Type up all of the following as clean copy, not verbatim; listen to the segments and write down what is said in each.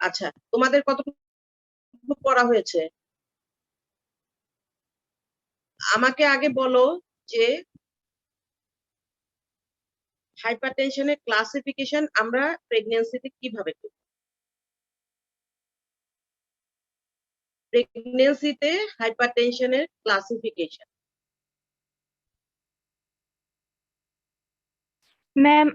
আচ্ছা, তোমাদের কতটুকু পড়া হয়েছে আমাকে আগে বলো যে হাইপারটেনশনের ক্লাসিফিকেশন আমরা প্রেগন্যান্সিতে কিভাবে করি। প্রেগন্যান্সিতে হাইপারটেনশনের classification ma'am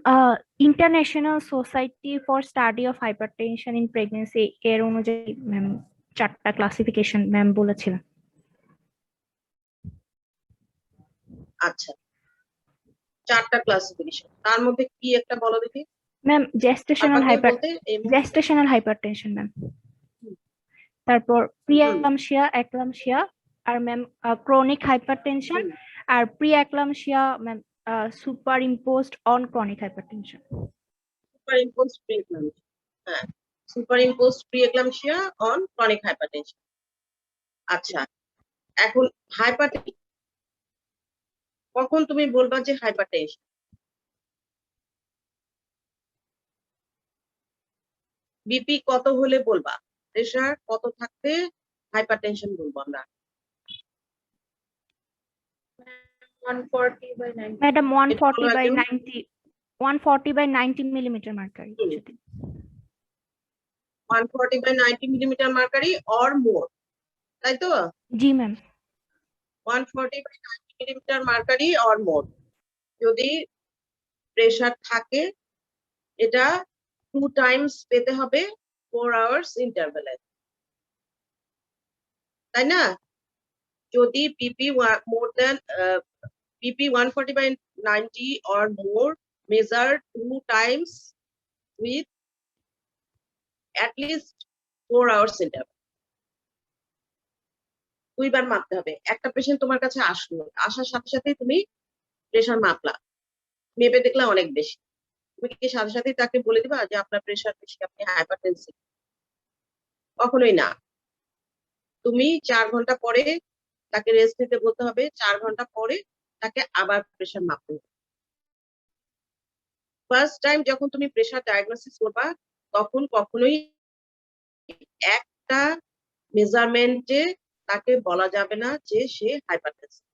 international society for study of hypertension in pregnancy এর অনুযায়ী ম্যাম 4টা ক্লাসিফিকেশন ম্যাম বলেছিলেন। আচ্ছা, 4টা ক্লাসিফিকেশন, তার মধ্যে কি একটা বলো দেখি। ম্যাম জেস্টেশনাল বলতে হাইপারটেনশন ম্যাম, তারপর প্রিএক্লাম্পসিয়া, একলাম্পসিয়া, আর ম্যাম ক্রনিক হাইপারটেনশন, আর preeclampsia ma'am superimposed on chronic hypertension. Superimposed preeclampsia on chronic hypertension. আচ্ছা, এখন হাইপারটেনশন কখন তুমি বলবা যে হাইপারটেনশন? বিপি কত হলে বলবা, প্রেশার কত থাকতে হাইপারটেনশন বলবো আমরা? Madam 140/90 millimetre mercury. 140/90 millimetre mercury or more, তাই তো? জি ma'am. 140/90 millimetre mercury or more যদি প্রেশার থাকে, এটা 2 টাইমস পেতে হবে 4 আওয়ার্স ইন্টারভ্যালে, তাই না? যদি পিপি মোর দেন পিপি 140/90 or more measured 2 times with at least 4 hours interval, 2বার মাপতে হবে। একটা পেশেন্ট তোমার কাছে আসলো, আসার সাথে সাথে তুমি প্রেশার মাপলা, মেপে দেখলা অনেক বেশি, তুমি কি সাথে সাথে তাকে বলে দিবা যে আপনার প্রেশার বেশি, আপনি হাইপারটেনসিভ? কখনোই না। তুমি 4 ঘন্টা পরে তাকে রেস্ট নিতে বলতে হবে, 4 ঘন্টা পরে তাকে আবার প্রেশার মাপতে হবে। ফার্স্ট টাইম যখন তুমি প্রেশার ডায়াগনোসিস করবা, তখন কখনোই একটা মেজারমেন্টে তাকে বলা যাবে না যে সে হাইপারটেনসিভ।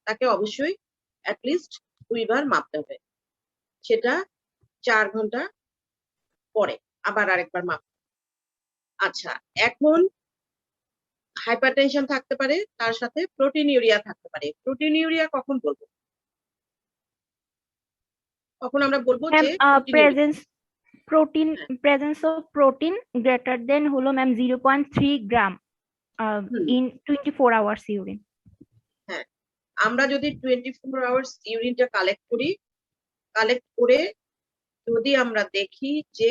তাকে অবশ্যই অ্যাটলিস্ট 2বার মাপতে হবে, সেটা 4 ঘন্টা পরে আবার আরেকবার মাপতে। আচ্ছা, এখন হাইপারটেনশন থাকতে পারে, তার সাথে প্রোটিনিউরিয়া থাকতে পারে। প্রোটিনিউরিয়া কখন বলবো? তখন আমরা বলবো যে presence of protein greater than হলো ma'am 0.3 gram in 24 hours urine. হ্যাঁ, আমরা যদি 24 আওয়ার্স ইউরিনটা কালেক্ট করে যদি আমরা দেখি যে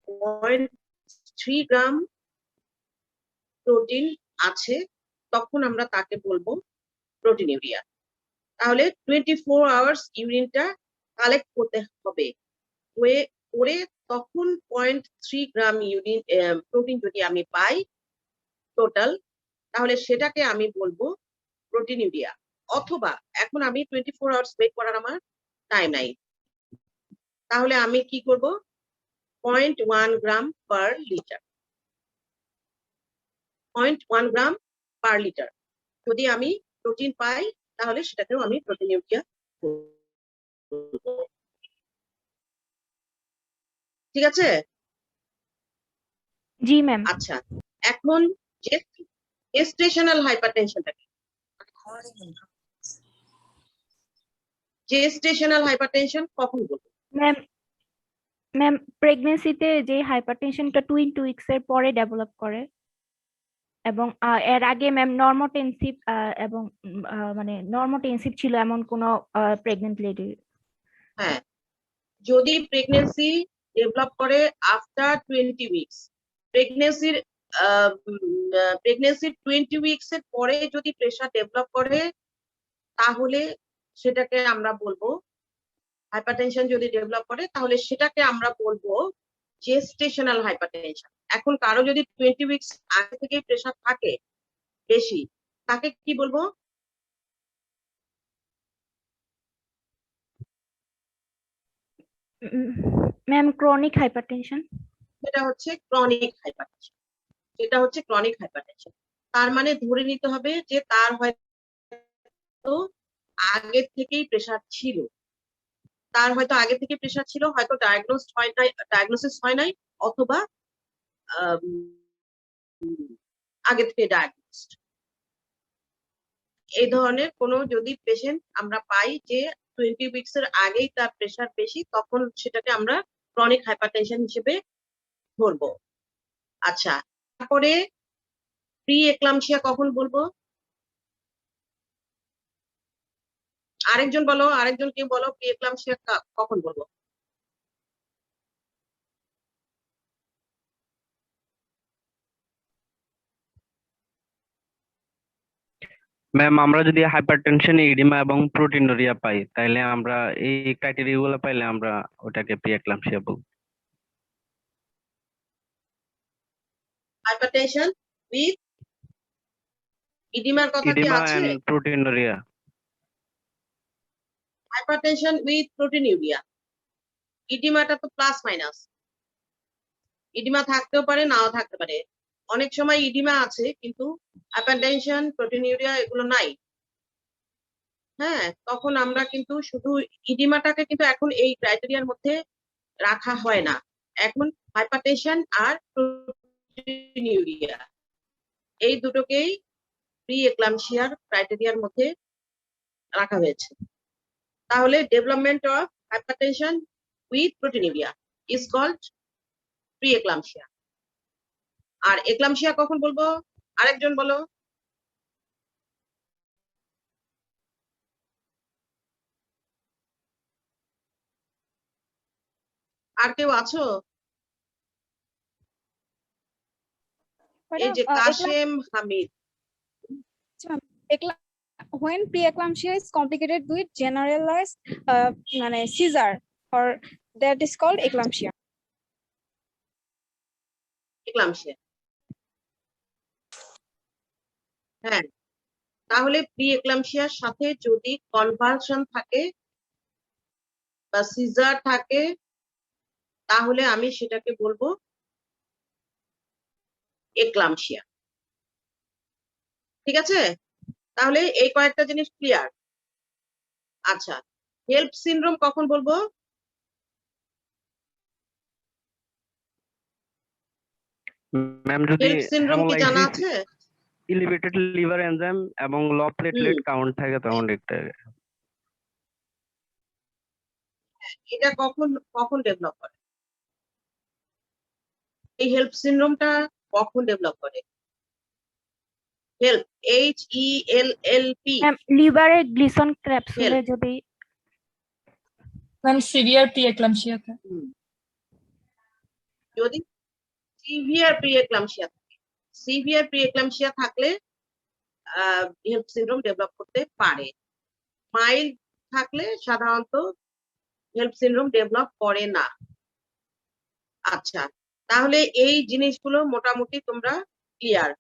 0.3 গ্রাম প্রোটিন আছে, তখন আমরা তাকে বলবো প্রোটিনিউরিয়া। তাহলে 24 আওয়ার্স ইউরিনটা কালেক্ট করতে হবে, করে তখন 0.3 গ্রাম ইউরিন প্রোটিন যদি আমি পাই টোটাল, তাহলে সেটাকে আমি বলবো প্রোটিনিউরিয়া। অথবা এখন আমি 24 আওয়ার্স ওয়েট করার আমার টাইম নাই, তাহলে আমি কি করব, 0.1 গ্রাম পার লিটার, 0.1 গ্রাম পার লিটার যদি আমি প্রোটিন পাই, তাহলে সেটাকেও আমি প্রোটিনিউরিয়া বলবো। ঠিক আছে? জি ম্যাম। আচ্ছা, এখন জেস্টেশনাল হাইপারটেনশনটা কি? জেস্টেশনাল হাইপারটেনশন কখন বলবো? ম্যাম প্রেগনেন্সিতে যে হাইপারটেনশনটা 2 উইকস এর পরে ডেভেলপ করে, এবং এর আগে ম্যাম নর্মোটেনসিভ এবং মানে নর্মোটেনসিভ ছিল এমন কোন প্রেগনেন্ট লেডি। হ্যাঁ, যদি প্রেগনেন্সি ডেভেলপ করে আফটার 20 উইকস, প্রেগনেন্সির 20 উইকস এর পরে যদি প্রেশার ডেভেলপ করে, তাহলে সেটাকে আমরা বলবো হাইপারটেনশন। যদি ডেভেলপ করে তাহলে সেটাকে আমরা বলবো জেস্টেশনাল হাইপারটেনশন। এখন কারো যদি 20 উইকস আগে থেকে প্রেশার থাকে বেশি, তাকে কি বলবো? Ma'am chronic hypertension. সেটা হচ্ছে ক্রনিক হাইপারটেনশন। সেটা হচ্ছে ক্রনিক হাইপারটেনশন। তার মানে ধরে নিতে হবে যে তার হয়তো আগে থেকেই প্রেসার ছিল, হয়তো ডায়াগনোসিস হয় নাই, অথবা আগে থেকে ডায়াগনোসড। এই ধরনের কোনো যদি পেশেন্ট আমরা পাই যে 20 উইকস এর আগেই তার প্রেসার বেশি, তখন সেটাকে আমরা ক্রনিক হাইপারটেনশন হিসেবে ধরবো। আচ্ছা, তারপরে প্রি এক্লাম্পসিয়া কখন বলবো? আরেকজন কেউ বলো, প্রি এক্লাম্পসিয়া কখন বলবো? ম্যাম, আমরা যদি হাইপারটেনশন, ইডিমা এবং প্রোটিনুরিয়া পাই, তাহলে আমরা এই ক্রাইটেরিয়া গুলো পাইলে আমরা ওটাকে প্রিএক্লাম্পসিয়া বলবো। হাইপারটেনশন উইথ ইডিমার কথা কি ইডিমা আছে? And proteinuria. Hypertension with proteinuria, ইডিমাটা তো প্লাস মাইনাস, ইডিমা থাকতেও পারে নাও থাকতে পারে। অনেক সময় ইডিমা আছে কিন্তু হাইপারটেনশন, প্রোটিনিউরিয়া এগুলো নাই। হ্যাঁ, তখন আমরা কিন্তু শুধু ইডিমাটাকে কিন্তু এখন এই ক্রাইটেরিয়ার মধ্যে রাখা হয় না। এখন হাইপারটেনশন আর প্রোটিনিউরিয়া এই দুটোকেই প্রি এক্লাম্পসিয়ার ক্রাইটেরিয়ার মধ্যে রাখা হয়েছে। তাহলে development of hypertension with proteinuria is called pre eclampsia. আর এক্লাম্পসিয়া কখন বলবো? আরেকজন বলো। আর কেউ আছো? এই যে Kashem Hamid. When preeclampsia is complicated with generalized seizure, or that is called eclampsia. Eclampsia, হ্যাঁ। তাহলে প্রি এক্লাম্পসিয়ার সাথে যদি কনভালশন থাকে বা সিজার থাকে, তাহলে আমি সেটাকে বলবো এক্লাম্পসিয়া। ঠিক আছে, তাহলে এই কয়েকটা জিনিস ক্লিয়ার। আচ্ছা, হেল্প সিনড্রোম কখন বলবো? ম্যাম, যদি হেল্প সিনড্রোম কি জানা আছে? এলিভেটেড লিভার এনজাইম এবং লো প্লেটলেট কাউন্ট থাকে তখন দেখতে হবে। এটা কখন ডেভেলপ করে? এই হেল্প সিনড্রোমটা কখন ডেভেলপ করে? হেল্প, HELLP, লিভারে গ্লিসন ক্যাপসুলে যদি সিভিয়ার প্রিএক্লাম্পসিয়া যদি সিভিয়ার প্রিএক্লাম্পসিয়া থাকে, সিভিয়ার প্রিএক্লাম্পসিয়া থাকলে হেল্প সিনড্রোম ডেভেলপ করতে পারে। মাইল্ড থাকলে সাধারণত হেল্প সিনড্রোম ডেভেলপ করে না। আচ্ছা, তাহলে এই জিনিসগুলো মোটামুটি তোমরা ক্লিয়ার।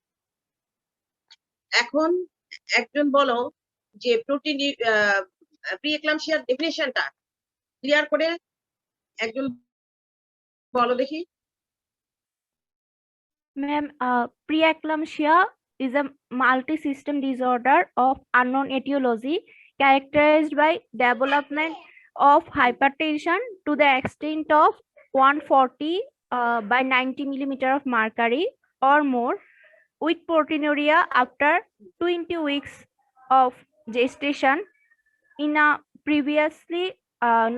এখন একজন বলো যে প্রোটিন প্রিএক্লাম্পসিয়ার ডেফিনিশনটা ক্লিয়ার করে একজন বলো দেখি। Ma'am, preeclampsia is a multi-system disorder of unknown etiology characterized by development of hypertension to the extent of 140 by 90 millimeter of mercury or more, with proteinuria after 20 weeks of gestation in a previously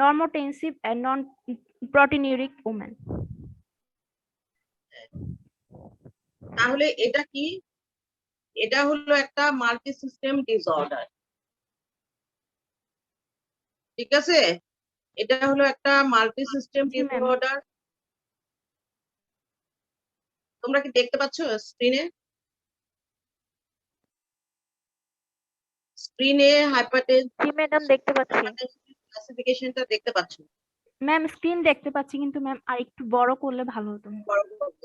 normotensive and non-proteinuric woman. তাহলে এটা কি? এটা হলো একটা multi system disorder. ঠিক আছে, এটা হলো একটা মাল্টি সিস্টেম জি, ma'am. ডিসঅর্ডার। তোমরা কি দেখতে পাচ্ছ স্ক্রিনে? স্ক্রিনে জি ম্যাডাম, দেখতে পাচ্ছি। ক্লাসিফিকেশনটা দেখতে পাচ্ছ? ম্যাম, স্ক্রিন দেখতে পাচ্ছি, কিন্তু ম্যাম আর একটু বড় করলে ভালো হতো। বড় করব।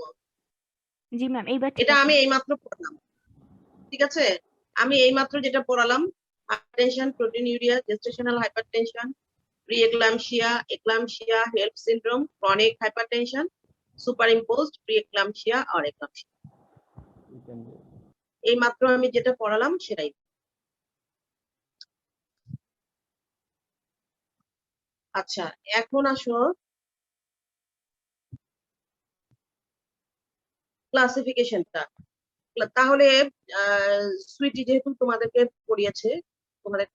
জি ম্যাম, এইবার ঠিক এটা আছে। আমি এইমাত্র পড়লাম। ঠিক আছে, আমি এইমাত্র যেটা পড়ালাম, hypertension, proteinuria, gestational hypertension, preeclampsia, eclampsia, HELLP syndrome, chronic hypertension superimposed preeclampsia আর এক্লাম্পসিয়া। এই মাত্র আমি যেটা পড়ালাম সেটাই। আচ্ছা, এখন আসো ক্লাসিফিকেশনটা। তাহলে সুইটি যেহেতু তোমাদেরকে পড়িয়েছে, তোমাদের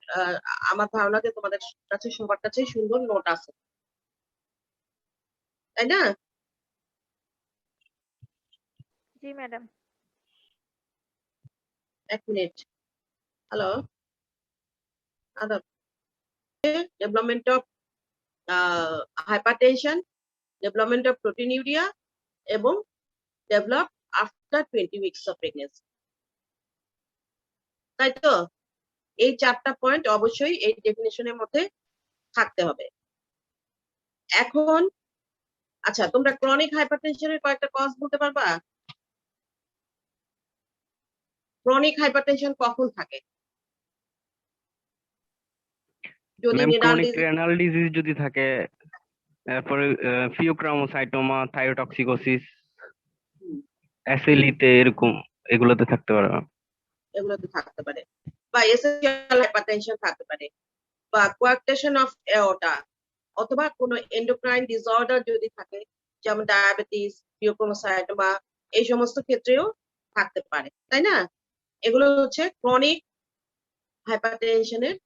আমার ধারণা যে তোমাদের কাছে সবার কাছে সুন্দর নোট আছে, তাই না? জি ম্যাডাম। এক মিনিট। হ্যালো, আদাব। Development of hypertension, development of proteinuria এবং develop after 20 weeks of pregnancy, তাই তো? এই 4টা পয়েন্ট অবশ্যই এই ডেফিনিশনের মধ্যে থাকতে হবে। এখন আচ্ছা, তোমরা ক্রনিক হাইপারটেনশনের কয়েকটা কজ বলতে পারবা? ক্রনিক হাইপারটেনশন কখন থাকে? যদি ma'am renal chronic renal disease যদি থাকে, তারপরে ফিওক্রোমোসাইটোমা, থাইরোটক্সিকোসিস, অ্যাসিলিতে এরকম এগুলোতে থাকতে পারে। এগুলোতে থাকতে পারে, বা এসেনশিয়াল হাইপারটেনশন থাকতে পারে, বা কোয়ার্কটেশন অফ এওর্টা, অথবা কোনো এন্ডোক্রাইন ডিসঅর্ডার যদি থাকে, যেমন ডায়াবেটিস, ফিওক্রোমোসাইটোমা, এই সমস্ত ক্ষেত্রেও থাকতে পারে, তাই না? এগুলো হচ্ছে ক্রনিক হাইপারটেনশনের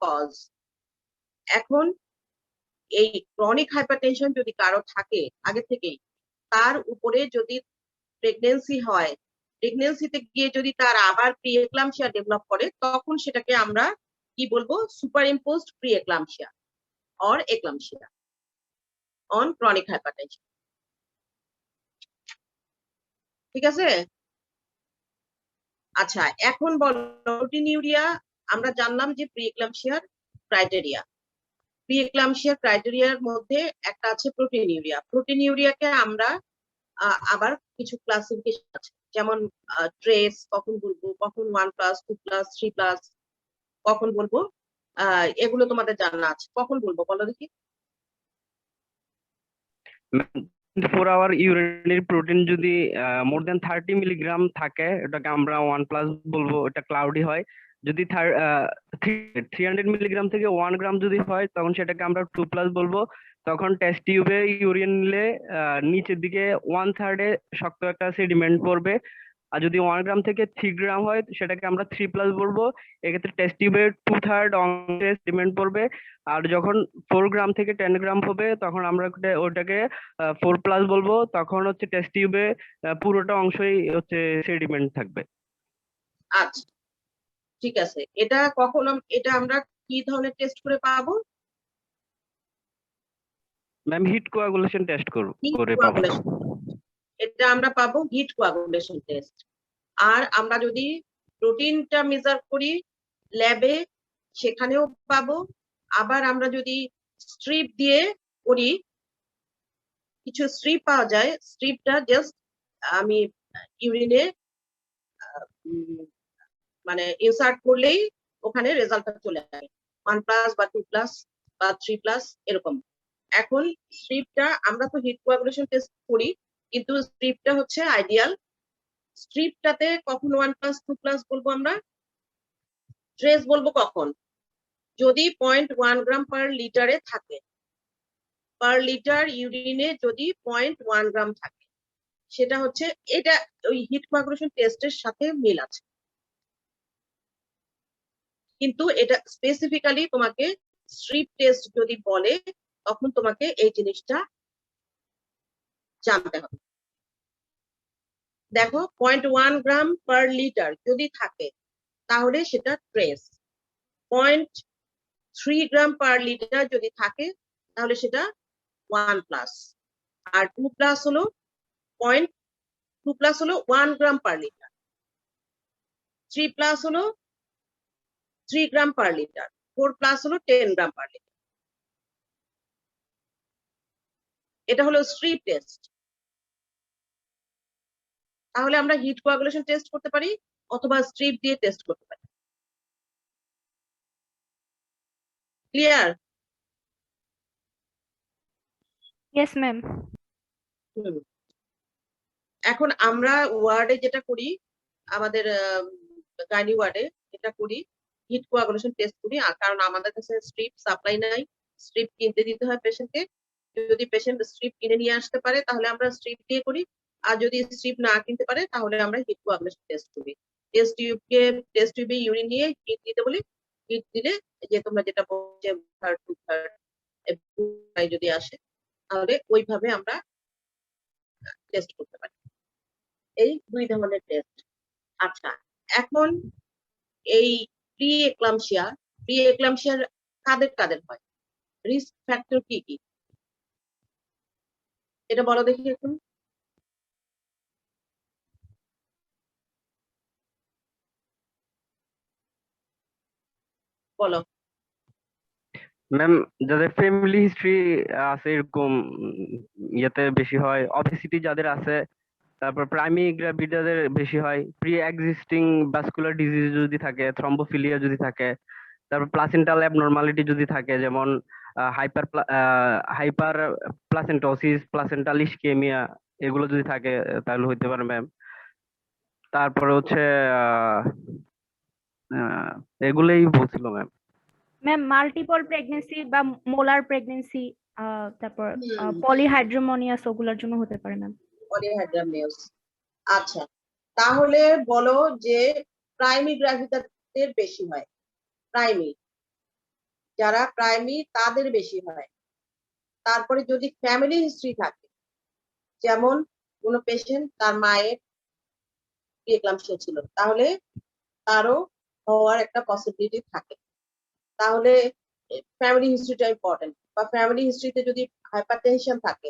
কজ। এখন এই ক্রনিক হাইপারটেনশন যদি কারো থাকে আগে থেকেই, তার উপরে যদি প্রেগনেন্সি হয়, প্রেগনেন্সিতে গিয়ে যদি তার আবার প্রিএক্লাম্পসিয়া ডেভেলপ করে, তখন সেটাকে আমরা কি বলবো? Superimposed preeclampsia or eclampsia on chronic hypertension. ঠিক আছে? আচ্ছা, এখন বলো প্রোটিনিউরিয়া। আমরা জানলাম যে প্রিএক্লাম্পসিয়ার ক্রাইটেরিয়া। প্রিএক্লাম্পসিয়া ক্রাইটেরিয়ার মধ্যে একটা আছে প্রোটিনিউরিয়া। প্রোটিনিউরিয়াকে আমরা আবার কিছু ক্লাসিফিকেশন আছে, যেমন ট্রেস কখন বলবো, কখন 1+, 2+, 3+, কখন বলবো, এগুলো তোমাদের জানা আছে। কখন বলবো বলো দেখি? 4 আওয়ার ইউরিনারি প্রোটিন যদি মোর দেন 30 মিলিগ্রাম থাকে, এটাকে আমরা 1+ বলবো, এটা ক্লাউডি হয়। যদি 300 মিলিগ্রাম থেকে 1 গ্রাম যদি হয়, তখন সেটাকে আমরা 2+ বলবো। তখন টেস্ট টিউবে ইউরিন নিলে নিচের দিকে 1/3 শক্ত একটা সেডিমেন্ট পড়বে। আর যদি 1 গ্রাম থেকে 3 গ্রাম হয়, সেটাকে আমরা 3+ বলবো। এক্ষেত্রে টেস্ট টিউবে 2/3 অংশে সেডিমেন্ট পড়বে। আর যখন 4 গ্রাম থেকে 10 গ্রাম হবে, তখন আমরা ওটাকে 4+ বলবো। তখন হচ্ছে টেস্ট টিউবে পুরোটা অংশই হচ্ছে সেডিমেন্ট থাকবে। আচ্ছা, ঠিক আছে। এটা কখন এটা আমরা কি ধরনের টেস্ট করে পাবো? Ma'am heat coagulation test heat করে পাবো। কোয়াগুলেশন। এটা আমরা পাবো হিট কোয়াগুলেশন টেস্ট। আর আমরা যদি প্রোটিনটা মেজার করি ল্যাবে, সেখানেও পাবো। আবার আমরা যদি স্ট্রিপ দিয়ে করি, কিছু স্ট্রিপ পাওয়া যায়, স্ট্রিপটা জাস্ট আমি ইউরিনে মানে ইনসার্ট করলেই ওখানে রেজাল্টটা চলে আসে, 1+ বা 2+ বা 3+ এরকম। এখন স্ট্রিপটা আমরা তো হিট কোয়াগুলেশন টেস্ট করি, কিন্তু স্ট্রিপটা হচ্ছে আইডিয়াল। স্ট্রিপটাতে কখন 1+, 2+ বলবো আমরা? ট্রেস বলবো কখন? যদি 0.1 গ্রাম পার লিটারে থাকে, পার লিটার ইউরিনে যদি 0.1 গ্রাম থাকে, সেটা হচ্ছে, এটা ওই হিট কোয়াগুলেশন টেস্টের সাথে মিল আছে, কিন্তু এটা স্পেসিফিক্যালি তোমাকে স্ট্রিপ টেস্ট যদি বলে, তখন তোমাকে এই জিনিসটা জানতে হবে। দেখো, 0.1 গ্রাম পার লিটার যদি থাকে, তাহলে সেটা ট্রেস। 0.3 গ্রাম পার লিটার যদি থাকে, তাহলে সেটা 1+। আর 2+ হলো 2+ হলো 1 গ্রাম পার লিটার। 3+ হলো 3 গ্রাম পার লিটার। 4+ হলো 10 গ্রাম পার লিটার। এটা হলো স্ট্রিপ টেস্ট। তাহলে আমরা হিট কোয়াগুলেশন টেস্ট করতে পারি, অথবা স্ট্রিপ দিয়ে টেস্ট করতে পারি। ক্লিয়ার? Yes ma'am. এখন আমরা ওয়ার্ডে যেটা করি, আমাদের গাইনি ওয়ার্ডে যেটা করি, হিট কোয়াগুলেশন টেস্ট করি, কারণ আমাদের কাছে স্ট্রিপ সাপ্লাই নাই, স্ট্রিপ কিনতে দিতে হয় পেশেন্টকে। যদি পেশেন্ট স্ট্রিপ কিনে নিয়ে আসতে পারে তাহলে আমরা স্ট্রিপ দিয়ে করি, আর যদি স্ট্রিপ না কিনতে পারে তাহলে আমরা হিট কোয়াগুলেশন টেস্ট করি। টেস্ট টিউবে ইউরিন নিয়ে হিট দিতে বলি, হিট দিলে যে তোমরা যেটা বলছো থার্ড টু থার্ড যদি আসে তাহলে ওইভাবে আমরা টেস্ট করতে পারি। এই 2 ধরনের টেস্ট। আচ্ছা, এখন এই প্রি এক্লাম্পসিয়ার কাদের কাদের হয়, রিস্ক ফ্যাক্টর কি কি এটা বলো দেখি একটু। বলো। ম্যাম, যাদের ফ্যামিলি হিস্ট্রি আছে এরকম ইয়েতে বেশি হয়, অবেসিটি যাদের আছে, তারপর প্রাইমারি গ্র্যাভিড যাদের বেশি হয়, প্রি এক্সিস্টিং ভাস্কুলার ডিজিজ যদি থাকে, থ্রম্বোফিলিয়া যদি থাকে, তারপর প্লাসেন্টাল অ্যাবনর্মালিটি যদি থাকে, যেমন হাইপার প্লাসেন্টোসিস, প্লাসেন্টাল ইসকেমিয়া, এগুলো যদি থাকে তাহলে হইতে পারে ম্যাম। তারপরে হচ্ছে আহ, আহ, এগুলোই বলছিল ম্যাম। ম্যাম মাল্টিপল প্রেগনেন্সি বা মোলার প্রেগনেন্সি, তারপর পলিহাইড্রোমোনিয়াস, ওগুলোর জন্য হতে পারে ম্যাম। পলিহাইড্রামিয়াস। আচ্ছা, তাহলে বলো যে প্রাইমারি গ্র্যাভিডাদের বেশি হয়, যারা প্রাইমারি তাদের বেশি হয়। তারপরে যদি ফ্যামিলি হিস্ট্রি থাকে, যেমন কোন পেশেন্ট তার মায়ের প্রি-এক্লাম্পসিয়া ছিল, তাহলে তারও হওয়ার একটা পসিবিলিটি থাকে। তাহলে ফ্যামিলি হিস্ট্রিটা ইম্পর্টেন্ট, বা ফ্যামিলি হিস্ট্রিতে যদি হাইপারটেনশন থাকে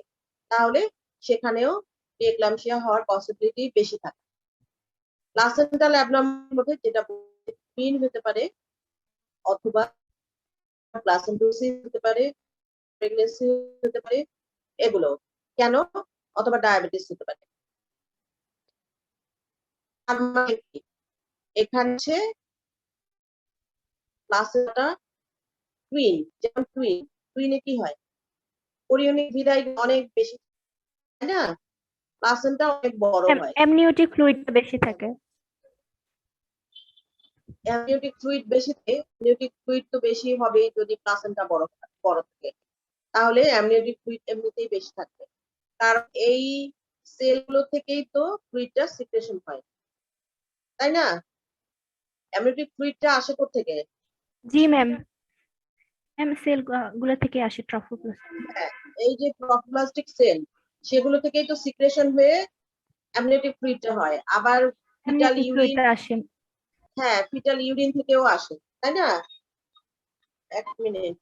তাহলে সেখানেও প্রি-এক্লাম্পসিয়া হওয়ার পসিবিলিটি বেশি থাকে। প্লাসেন্টাল অ্যাবনর্মাল মধ্যে যেটা টুইন হতে পারে, অথবা প্লাসেন্টোসিস হতে পারে, প্রেগন্যান্সি হতে পারে, এগুলো কেন, অথবা ডায়াবেটিস হতে পারে। এখানে প্লাসেন্টা টুইন, যেমন টুইনে কি হয়, কোরিয়নিক ভিদাই অনেক বেশি, তাই না, প্লাসেন্টা অনেক বড় হয়, অ্যামনিওটিক ফ্লুইডটা বেশি থাকে। অ্যামনিওটিক ফ্লুইড বেশি থাকে, অ্যামনিওটিক ফ্লুইড তো বেশি হবে যদি প্লাসেন্টা বড় থাকে, তাহলে অ্যামনিওটিক ফ্লুইড এমনিতেই বেশি থাকবে, কারণ এই সেলগুলো থেকেই তো ফ্লুইডটা সিক্রেশন হয়, তাই না। অ্যামনিওটিক ফ্লুইডটা আসে কোথা থেকে? জি ম্যাম, সেল গুলো থেকে আসে ট্রফোপ্লাস্ট। হ্যাঁ, এই যে ট্রফোপ্লাস্টিক সেল, সেগুলো থেকেই তো সিক্রেশন হয়ে অ্যামনিওটিক ফ্লুইডটা হয়। আবার ফিটাল অ্যামনিওটিক ইউরিন, ফ্লুইডটা আসে। হ্যাঁ ফিটাল ইউরিন থেকেও আসে, তাই না। এক মিনিট,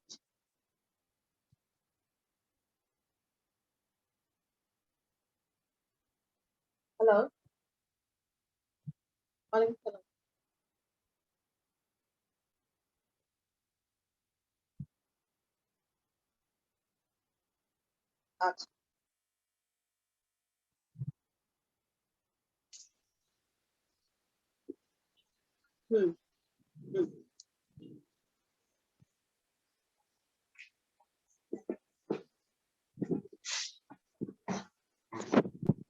হ্যালো, ওয়ালাইকুম সালাম। আচ্ছা, হুম হুম।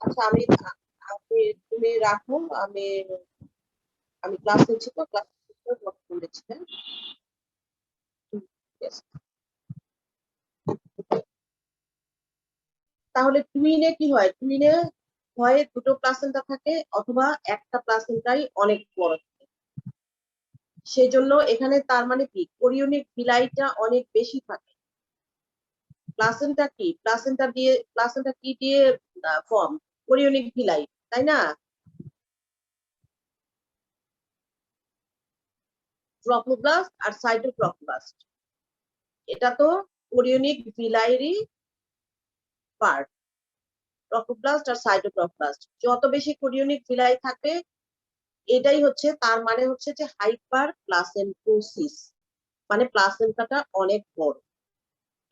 আচ্ছা, তুমি রাখো, আমি আমি ক্লাস নিচ্ছি, তো ক্লাস নিচ্ছি, হ্যাঁ। Yes. তাহলে টুইনে কি হয়, টুইনে হয় দুটো প্লাসেন্টা থাকে, অথবা একটা প্লাসেন্টাই অনেক বড় থাকে। সেজন্য এখানে তার মানে কি, কোরিয়নিক ভিলাইটা অনেক বেশি থাকে। প্লাসেন্টা কি দিয়ে ফর্ম, কোরিয়নিক ভিলাই, তাই না। ট্রফোব্লাস্ট আর সাইটোট্রফোব্লাস্ট, এটা তো কোরিয়নিক ভিলাইরই পার্ট। ট্রফোব্লাস্ট আর সাইটোট্রফোব্লাস্ট, যত বেশি কোরিয়নিক ভিলাই থাকবে, এটাই হচ্ছে তার মানে হচ্ছে যে হাইপার প্লাসেন্টোসিস, মানে প্লাসেন্টাটা অনেক বড়।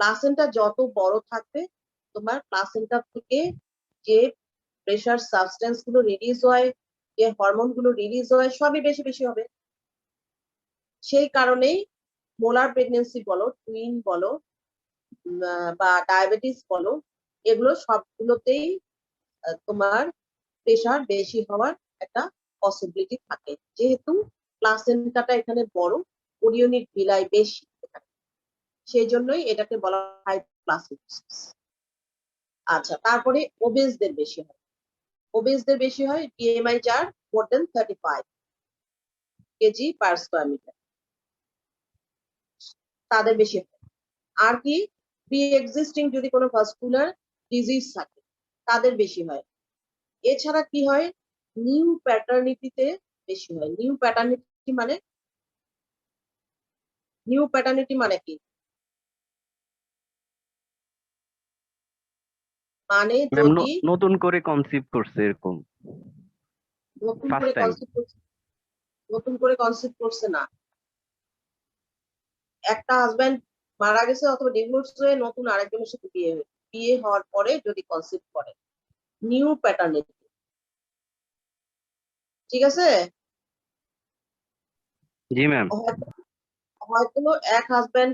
প্লাসেন্টা যত বড় থাকবে, তোমার প্লাসেন্টা থেকে যে প্রেসার সাবস্টেন্স গুলো রিলিজ হয়, যে হরমোন গুলো রিলিজ হয়, সবই বেশি বেশি হবে। সেই কারণেই মোলার প্রেগনেন্সি বলো, টুইন বলো, বা ডায়াবেটিস বলো, এগুলো সবগুলোতেই তোমার প্রেশার বেশি হওয়ার একটা পসিবিলিটি থাকে, যেহেতু প্লাসেন্টাটা এখানে বড়, ওরিয়নিক ভিলাই বেশি এখানে, সেই জন্যই এটাকে বলা হয় প্লাসেন্টাসিস। আচ্ছা, তারপরে ওবেসদের বেশি হয়, ওবেসদের বেশি হয় বিএমআই যার মোর দেন 35 কেজি পার স্কোয়ার মিটার, তাদের বেশি হয়। আর কি, প্রি এক্সিস্টিং যদি কোনো ভাস্কুলার ডিজিজ থাকে তাদের বেশি হয়। এছাড়া কি হয়, নিউ প্যাটার্নিটিতে বেশি হয়। নিউ প্যাটার্নিটি মানে কি, মানে ম্যাম যদি নতুন করে কনসিভ করছে এরকম নতুন ফার্স্ট করে টাইম। কনসিভ করছে না, একটা হাজবেন্ড মারা গেছে অথবা ডিভোর্স হয়ে নতুন আরেকজনের সাথে বিয়ে হওয়ার পরে যদি কনসিভ করে, নিউ প্যাটার্নিটি। ঠিক আছে, জি ম্যাম। হয়তো এক হাজবেন্ড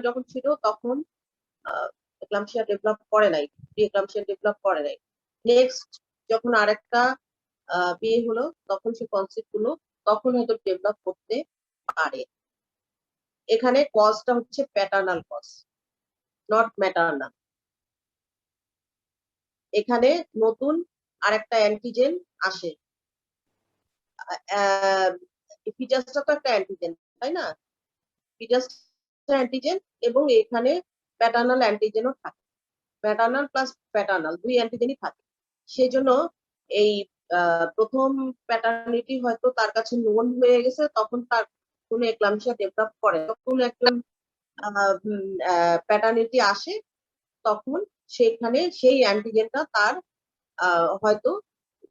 যখন ছিল তখন এক্লাম্পসিয়া ডেভেলপ করে নাই, প্রি এক্লাম্পসিয়া ডেভেলপ করে নাই। নেক্সট যখন আরেকটা বিয়ে হলো তখন সে কনসিভ হলো, তখন হয়তো ডেভেলপ করতে পারে। এখানে কজটা হচ্ছে প্যাটার্নাল কজ, নট ম্যাটার্নাল। এখানে নতুন আরেকটা অ্যান্টিজেন আসে, ফিটাসটা তো একটা অ্যান্টিজেন, তাই না? ফিটাস অ্যান্টিজেন এবং এখানে প্যাটার্নাল অ্যান্টিজেনও থাকে, প্যাটার্নাল প্লাস প্যাটার্নাল দুই অ্যান্টিজেনই থাকে। সেজন্য এই প্রথম প্যাটার্নিটি হয়তো তার কাছে নোন হয়ে গেছে, তখন তার কোনো এক্লাম্পসিয়া ডেভেলপ করে, তখন একজন প্যাটার্নিটি আসে, তখন সেখানে সেই অ্যান্টিজেনটা তার হয়তো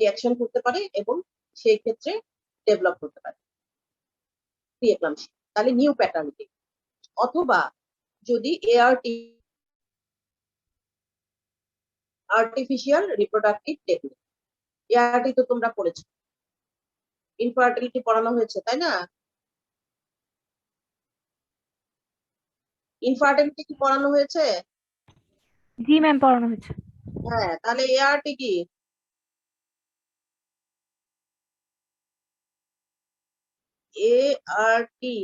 রিয়াকশন করতে পারে এবং সেই ক্ষেত্রে ডেভেলপ করতে পারে প্রি এক্লাম্পসিয়া, তাহলে নিউ প্যাটার্নিটি। অথবা যদি আর্টিফিশিয়াল রিপ্রোডাক্টিভ টেকনিক, এআরটি তো তোমরা পড়েছো, ইনফার্টিলিটি পড়ানো হয়েছে তাই না? ইনফার্টিলিটি কি পড়ানো হয়েছে? জি ম্যাম, পড়ানো হয়েছে। হ্যাঁ, তাহলে এআরটি কি? এআরটি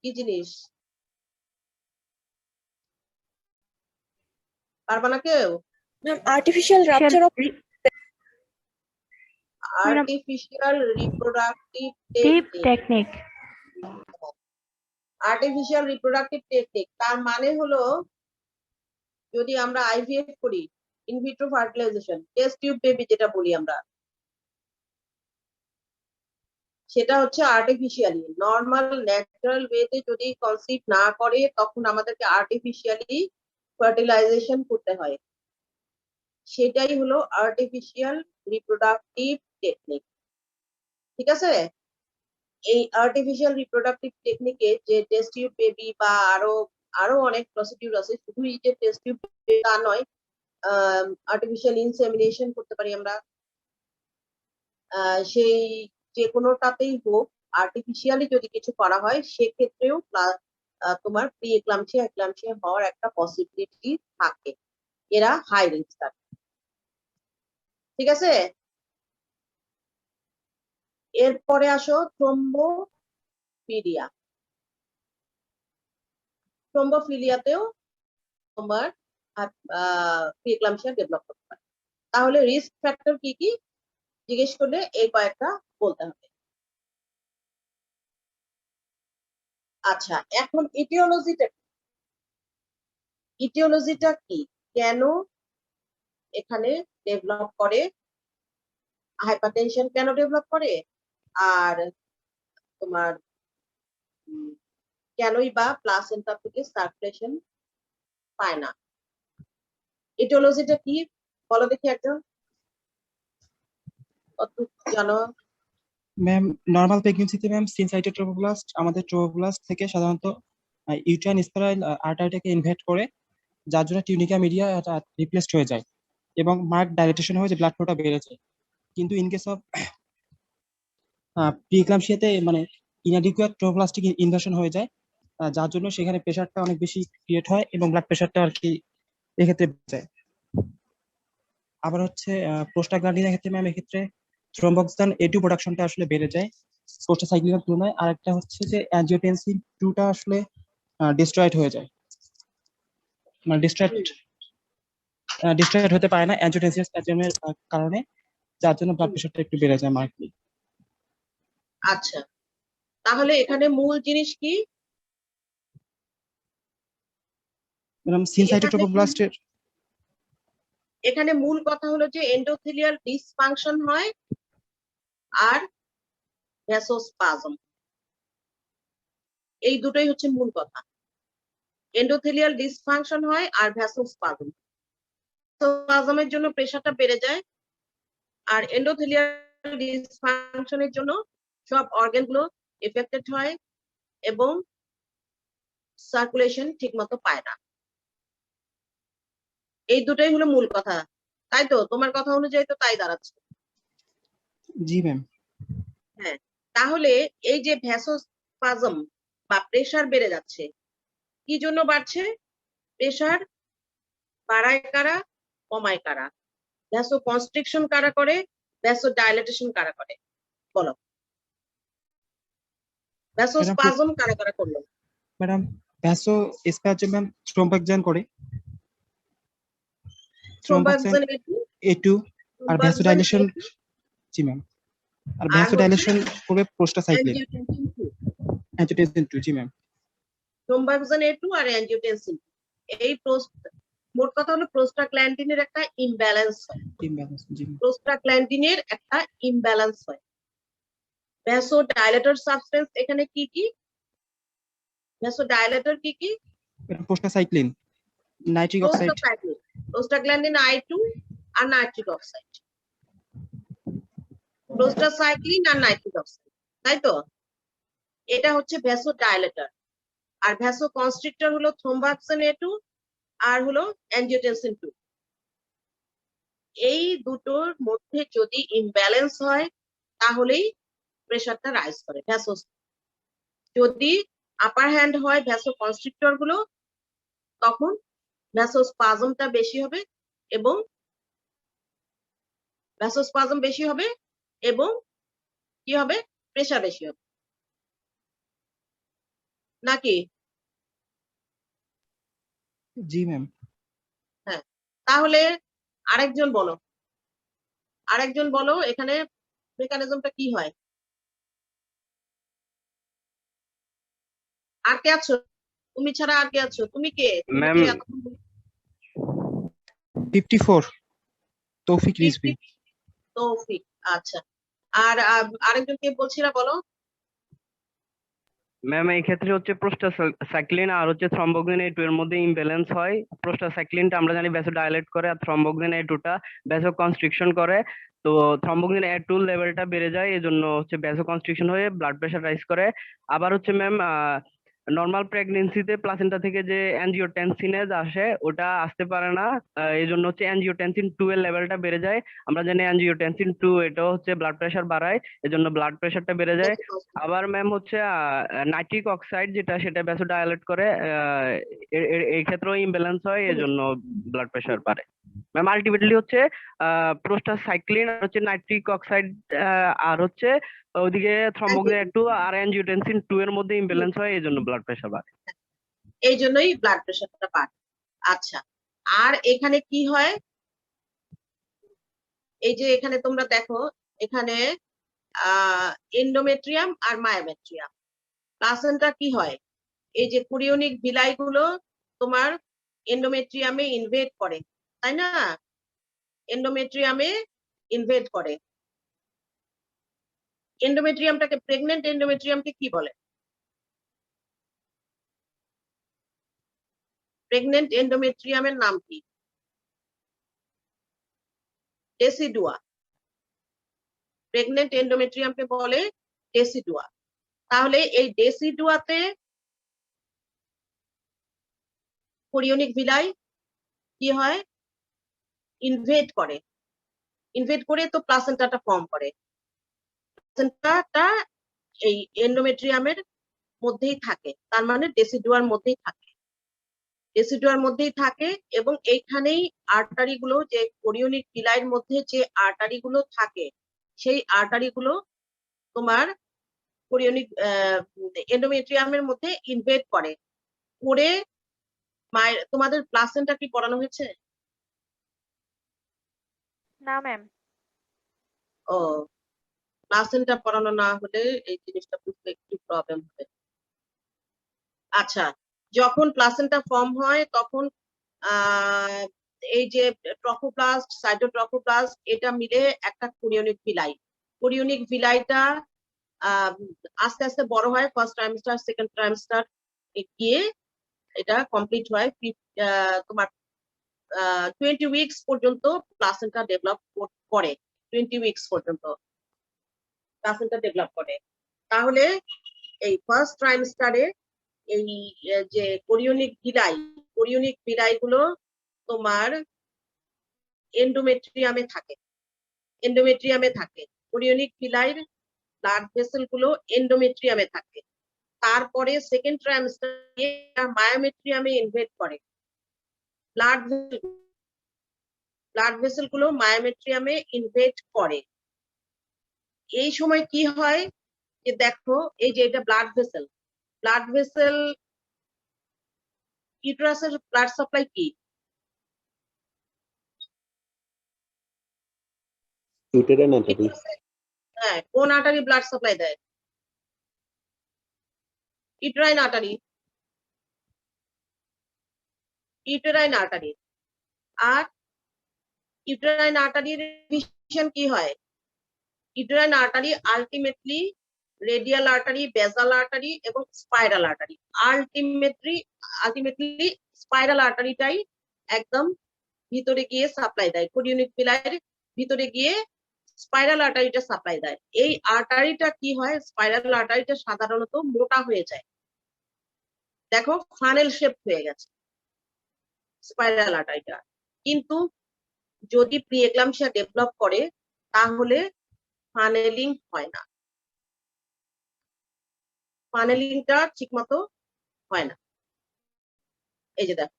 কি জিনিস, পারবা না কেউ? Artificial rupture of artificial reproductive technique. Artificial reproductive technique তার মানে হলো, যদি আমরা আইভিএফ করি, in vitro fertilisation, test tube baby যেটা বলি আমরা, সেটা হচ্ছে আর্টিফিশিয়ালি। নর্মাল ন্যাচারাল ওয়েতে যদি কনসিভ না করে তখন আমাদেরকে আর্টিফিশিয়ালি ফার্টিলাইজেশন করতে হয়, সেটাই হলো আর্টিফিশিয়াল রিপ্রোডাক্টিভ টেকনিক। ঠিক আছে, এই আর্টিফিশিয়াল রিপ্রোডাক্টিভ টেকনিকে যে টেস্ট টিউব বেবি বা আরো অনেক প্রসিডিউর আছে, শুধু এই যে টেস্ট টিউব তা নয়, আর্টিফিশিয়াল ইনসেমিনেশন করতে পারি আমরা, সেই যে কোনোটাতেই হোক আর্টিফিশিয়ালি যদি কিছু করা হয় সেক্ষেত্রেও তোমার প্রি এক্লাম্পসিয়া হওয়ার একটা পসিবিলিটি থাকে, এরা হাই রিস্ক থাকে। ঠিক আছে, এরপরে আসো থ্রোম্বোফিলিয়া। থ্রোম্বোফিলিয়াতেও তোমার প্রি এক্লাম্পসিয়া ডেভেলপ করতে পারে। তাহলে রিস্ক ফ্যাক্টর কি কি জিজ্ঞেস করলে এই কয়েকটা বলতে হবে। আচ্ছা, এখন ইটিওলজিটা কি, কেন এখানে ডেভেলপ করে, হাইপারটেনশন কেন ডেভেলপ করে, আর তোমার কেনই বা প্লাসেন্টা থেকে সার্কুলেশন পায় না, ইটিওলজিটা কি বলো দেখি একজন, কত জানো? ম্যাম নর্মাল প্রেগন্যান্সিতে ম্যাম সিনসাইটেড ট্রোফোব্লাস্ট আমাদের ট্রোফোব্লাস্ট থেকে সাধারণত ইউট্রাইন স্পাইরাল আর্টারিটাকে ইনভাইট করে, যার জন্য টিউনিকা মিডিয়া রিপ্লেসড হয়ে যায় এবং মার্ক ডাইলেটেশন হয়ে যে ব্লাড ফ্লোটা বেড়ে যায়। কিন্তু ইন কেস অফ প্রিক্লাম্পসিয়াতে মানে ইনঅ্যাডিকুয়েট ট্রোফোব্লাস্টিক ইনভার্সন হয়ে যায়, যার জন্য সেখানে প্রেশারটা অনেক বেশি ক্রিয়েট হয় এবং ব্লাড প্রেশারটা আর কি এক্ষেত্রে বেড়ে যায়। আবার হচ্ছে প্রোস্টাগ্ল্যান্ডিনের ক্ষেত্রে ম্যাম এক্ষেত্রে থ্রম্বোক্সান A2 প্রোডাকশনটা আসলে বেড়ে যায় প্রোস্টাসাইক্লিনের তুলনায়। আর একটা হচ্ছে যে অ্যাঞ্জিওটেনসিন 2টা আসলে ডিস্ট্রয়েড হয়ে যায়, মানে ডিস্ট্রয়েড হতে পারে না অ্যাঞ্জিওটেনসিনের কারণে, যার জন্য ব্লাড প্রেশারটা একটু বেড়ে যায় মার্কলি। আচ্ছা, তাহলে এখানে মূল জিনিস কি? ম্যাডাম সিনসাইটোট্রোপোব্লাস্টের এখানে মূল কথা হলো যে এন্ডোথেলিয়াল ডিসফাংশন হয় আর ভ্যাসোস্পাজম, এই দুটোই হচ্ছে মূল কথা। এন্ডোথেলিয়াল ডিসফাংশন হয় আর ভ্যাসোস্পাজম, ভ্যাসোস্পাজমের জন্য প্রেশারটা বেড়ে যায়, আর এন্ডোথেলিয়াল ডিসফাংশনের জন্য সব অর্গান গুলো এফেক্টেড হয় এবং সার্কুলেশন ঠিকমতো পায় না। এই দুটোই হলো মূল কথা, তাই তো? তোমার কথা অনুযায়ী তো তাই দাঁড়াচ্ছে। জি ম্যাম। হ্যাঁ, তাহলে এই যে ভ্যাসোস্পাজম বা প্রেসার বেড়ে যাচ্ছে, কি জন্য বাড়ছে? প্রেসার বাড়ায় কারা, কমায় কারা? ভ্যাসো কনস্ট্রিকশন কারা করে, ভ্যাসো ডাইলেটেশন কারা করে? বলো। ভ্যাসোস্পাজম কারা কারা করলো? ম্যাডাম ভ্যাসো স্প্যাজম ম্যাম থ্রম্বোক্সান করে, থ্রম্বোক্সান A2 আর ভ্যাসোডাইলেশন। জি ম্যাম। আর ভ্যাসোডাইলেশন করবে প্রোস্টাসাইক্লিন অ্যাঞ্জিওটেনসিন 2। জি ম্যাম। থ্রম্বোক্সান A2 আর অ্যাঞ্জিওটেনসিন, এই মোট কথা হলো প্রোস্টাগ্ল্যান্ডিনের একটা ইমব্যালেন্স হয়। ইমব্যালেন্স। জি ম্যাম। প্রোস্টাগ্ল্যান্ডিনের একটা ইমব্যালেন্স হয়। ভ্যাসোডাইলেটর সাবস্টেন্স এখানে কি কি? ভ্যাসোডাইলেটর কি কি? Prostacyclin, nitric oxide. Prostaglandin I2 আর নাইট্রিক অক্সাইড, প্রোস্টাসাইক্লিন আর নাইট্রিক অক্সাইড, তাই তো? এটা হচ্ছে ভ্যাসোডাইলেটর। আর ভ্যাসো কনস্ট্রিক্টর হলো থ্রম্বোক্সান A2 আর হলো অ্যাঞ্জিওটেনসিন 2। এই দুটোর মধ্যে যদি ইমব্যালেন্স হয় তাহলেই প্রেসারটা রাইজ করে ভ্যাসোস। যদি আপার হ্যান্ড হয় ভ্যাসো কনস্ট্রিক্টর গুলো, তখন ভ্যাসোস্পাজমটা বেশি হবে এবং ভ্যাসোস্পাজম বেশি হবে এবং কি হবে? প্রেসার বেশি হবে, নাকি? জি ম্যাম। হ্যাঁ, তাহলে আরেকজন বলো, আরেকজন বলো এখানে মেকানিজমটা কি হয়? আর কে আছো? তুমি ছাড়া আর কে আছো? তুমি কে? তুমি ম্যাম কি এতক্ষণ 54 তৌফিক রিজভী। তৌফিক, আচ্ছা। আর আরেকজন কে বলছিলা, বলো। ম্যাম এই ক্ষেত্রে হচ্ছে প্রোস্টাসাইক্লিন আর হচ্ছে থ্রম্বোক্সিন A2 এর মধ্যে ইমব্যালেন্স হয়। প্রোস্টাসাইক্লিনটা আমরা জানি ভ্যাসো ডাইলেট করে, আর থ্রম্বোক্সিন A2টা ভ্যাসো কনস্ট্রিকশন করে। তো থ্রম্বোক্সিন A2 লেভেলটা বেড়ে যায়, এজন্য হচ্ছে ভ্যাসো কনস্ট্রিকশন হয়ে ব্লাড প্রেশার রাইজ করে। আবার হচ্ছে ম্যাম নর্মাল প্রেগনেন্সিতে প্লাসেন্টা থেকে যে অ্যাঞ্জিওটেনসিনেজ আসে ওটা আসতে পারে না, এই জন্য হচ্ছে অ্যাঞ্জিওটেনসিন 2 এর লেভেলটা বেড়ে যায়। আমরা জানি অ্যাঞ্জিওটেনসিন 2 এটাও হচ্ছে ব্লাড প্রেশার বাড়ায়, এজন্য ব্লাড প্রেশারটা বেড়ে যায়। আবার ম্যাম হচ্ছে নাইট্রিক অক্সাইড যেটা, সেটা ভ্যাসোডাইলেট করে, এই ক্ষেত্রেও ইমব্যালেন্স হয়, এজন্য ব্লাড প্রেশার বাড়ে। ম্যাম আলটিমেটলি হচ্ছে প্রোস্টাসাইক্লিন আর হচ্ছে নাইট্রিক অক্সাইড আর হচ্ছে ওইদিকে থ্রম্বোক্সিন A2 আর অ্যাঞ্জিওটেনসিন 2 এর মধ্যে ইমব্যালেন্স হয়, এই জন্য ব্লাড প্রেশার বাড়ে। এই জন্যই ব্লাড প্রেশারটা বাড়ে। আচ্ছা, আর এখানে কি হয়? এই যে এখানে তোমরা দেখো, এখানে এন্ডোমেট্রিয়াম আর মায়োমেট্রিয়াম। প্লাসেন্টা কি হয়? এই যে কুরিওনিক ভিলাই গুলো তোমার এন্ডোমেট্রিয়ামে ইনভেড করে, তাই না? এন্ডোমেট্রিয়ামে ইনভেড করে। এন্ডোমেট্রিয়ামটাকে, প্রেগনেন্ট এন্ডোমেট্রিয়ামকে কি বলে? প্রেগনেন্ট এন্ডোমেট্রিয়ামের নাম কি? ডেসিডুয়া। প্রেগনেন্ট এন্ডোমেট্রিয়ামকে বলে ডেসিডুয়া। তাহলে এই ডেসিডুয়াতে কোরিওনিক ভিলাই কি হয়? ইনভেড করে। ইনভেড করে তো প্লাসেন্টাটা ফর্ম করে। প্লাসেন্টাটা এই এন্ডোমেট্রিয়ামের মধ্যেই থাকে, তার মানে ডেসিডুয়ার মধ্যেই থাকে। রেসিডুয়ার মধ্যেই থাকে এবং এইখানেই আর্টারি গুলো, যে কোরিওনিক ভিলাইয়ের মধ্যে যে আর্টারি গুলো থাকে, সেই আর্টারি গুলো তোমার কোরিওনিক এন্ডোমেট্রিয়ামের মধ্যে ইনভেড করে। মায়ের তোমাদের প্লাসেন্টা কি পড়ানো হয়েছে? না ম্যাম। ও, প্লাসেন্টা পড়ানো না হলে এই জিনিসটা বুঝতে একটু প্রবলেম হবে। আচ্ছা, যখন প্লাসেন্টা ফর্ম হয় তখন এই যে ট্রফোপ্লাস্ট, সাইটোট্রফোপ্লাস্ট, এটা মিলে একটা কোরিওনিক ভিলাই। কোরিওনিক ভিলাইটা আস্তে আস্তে বড় হয়, ফার্স্ট ট্রাইমেস্টার, সেকেন্ড ট্রাইমেস্টার গিয়ে এটা কমপ্লিট হয়। তোমার 20 উইকস পর্যন্ত প্লাসেন্টা ডেভেলপ করে, 20 উইকস পর্যন্ত প্লাসেন্টা ডেভেলপ করে। তাহলে এই ফার্স্ট ট্রাইমেস্টারে এই যে কোরিওনিক ভিলাই গুলো তোমার এন্ডোমেট্রিয়ামে থাকে। কোরিওনিক ভিলাইর ব্লাড ভেসেল গুলো এন্ডোমেট্রিয়ামে থাকে। তারপরে সেকেন্ড ট্রাইমেস্টারে মায়োমেট্রিয়ামে ইনভেট করে। ব্লাড ভেসেল গুলো মায়োমেট্রিয়ামে ইনভেট করে। এই সময় কি হয় যে দেখো, এই যে এটা ব্লাড ভেসেল ইউটেরাসের ব্লাড সাপ্লাই কি? Uterine artery. হ্যাঁ, কোন আর্টারি ব্লাড সাপ্লাই দেয়? Uterine artery. আর ইউটেরাইন আর্টারির ডিভিশন কি হয়? Uterine artery ultimately radial artery, basal artery এবং স্পাইরাল আর্টারি। আলটিমেটলি স্পাইরাল আর্টারিটাই একদম ভিতরে গিয়ে সাপ্লাই দেয়। কোরিওনিক ভিলাইয়ের ভিতরে গিয়ে স্পাইরাল আর্টারিটা সাপ্লাই দেয়। এই আর্টারিটা কি হয়, স্পাইরাল আর্টারিটা সাধারণত মোটা হয়ে যায়। দেখো, ফানেল শেপ হয়ে গেছে স্পাইরাল আর্টারিটা। কিন্তু যদি প্রিএক্লাম্পসিয়া ডেভেলপ করে তাহলে ফানেলিং হয় না, ফানেলিংটা ঠিক মতো হয় না। এই যে দেখো,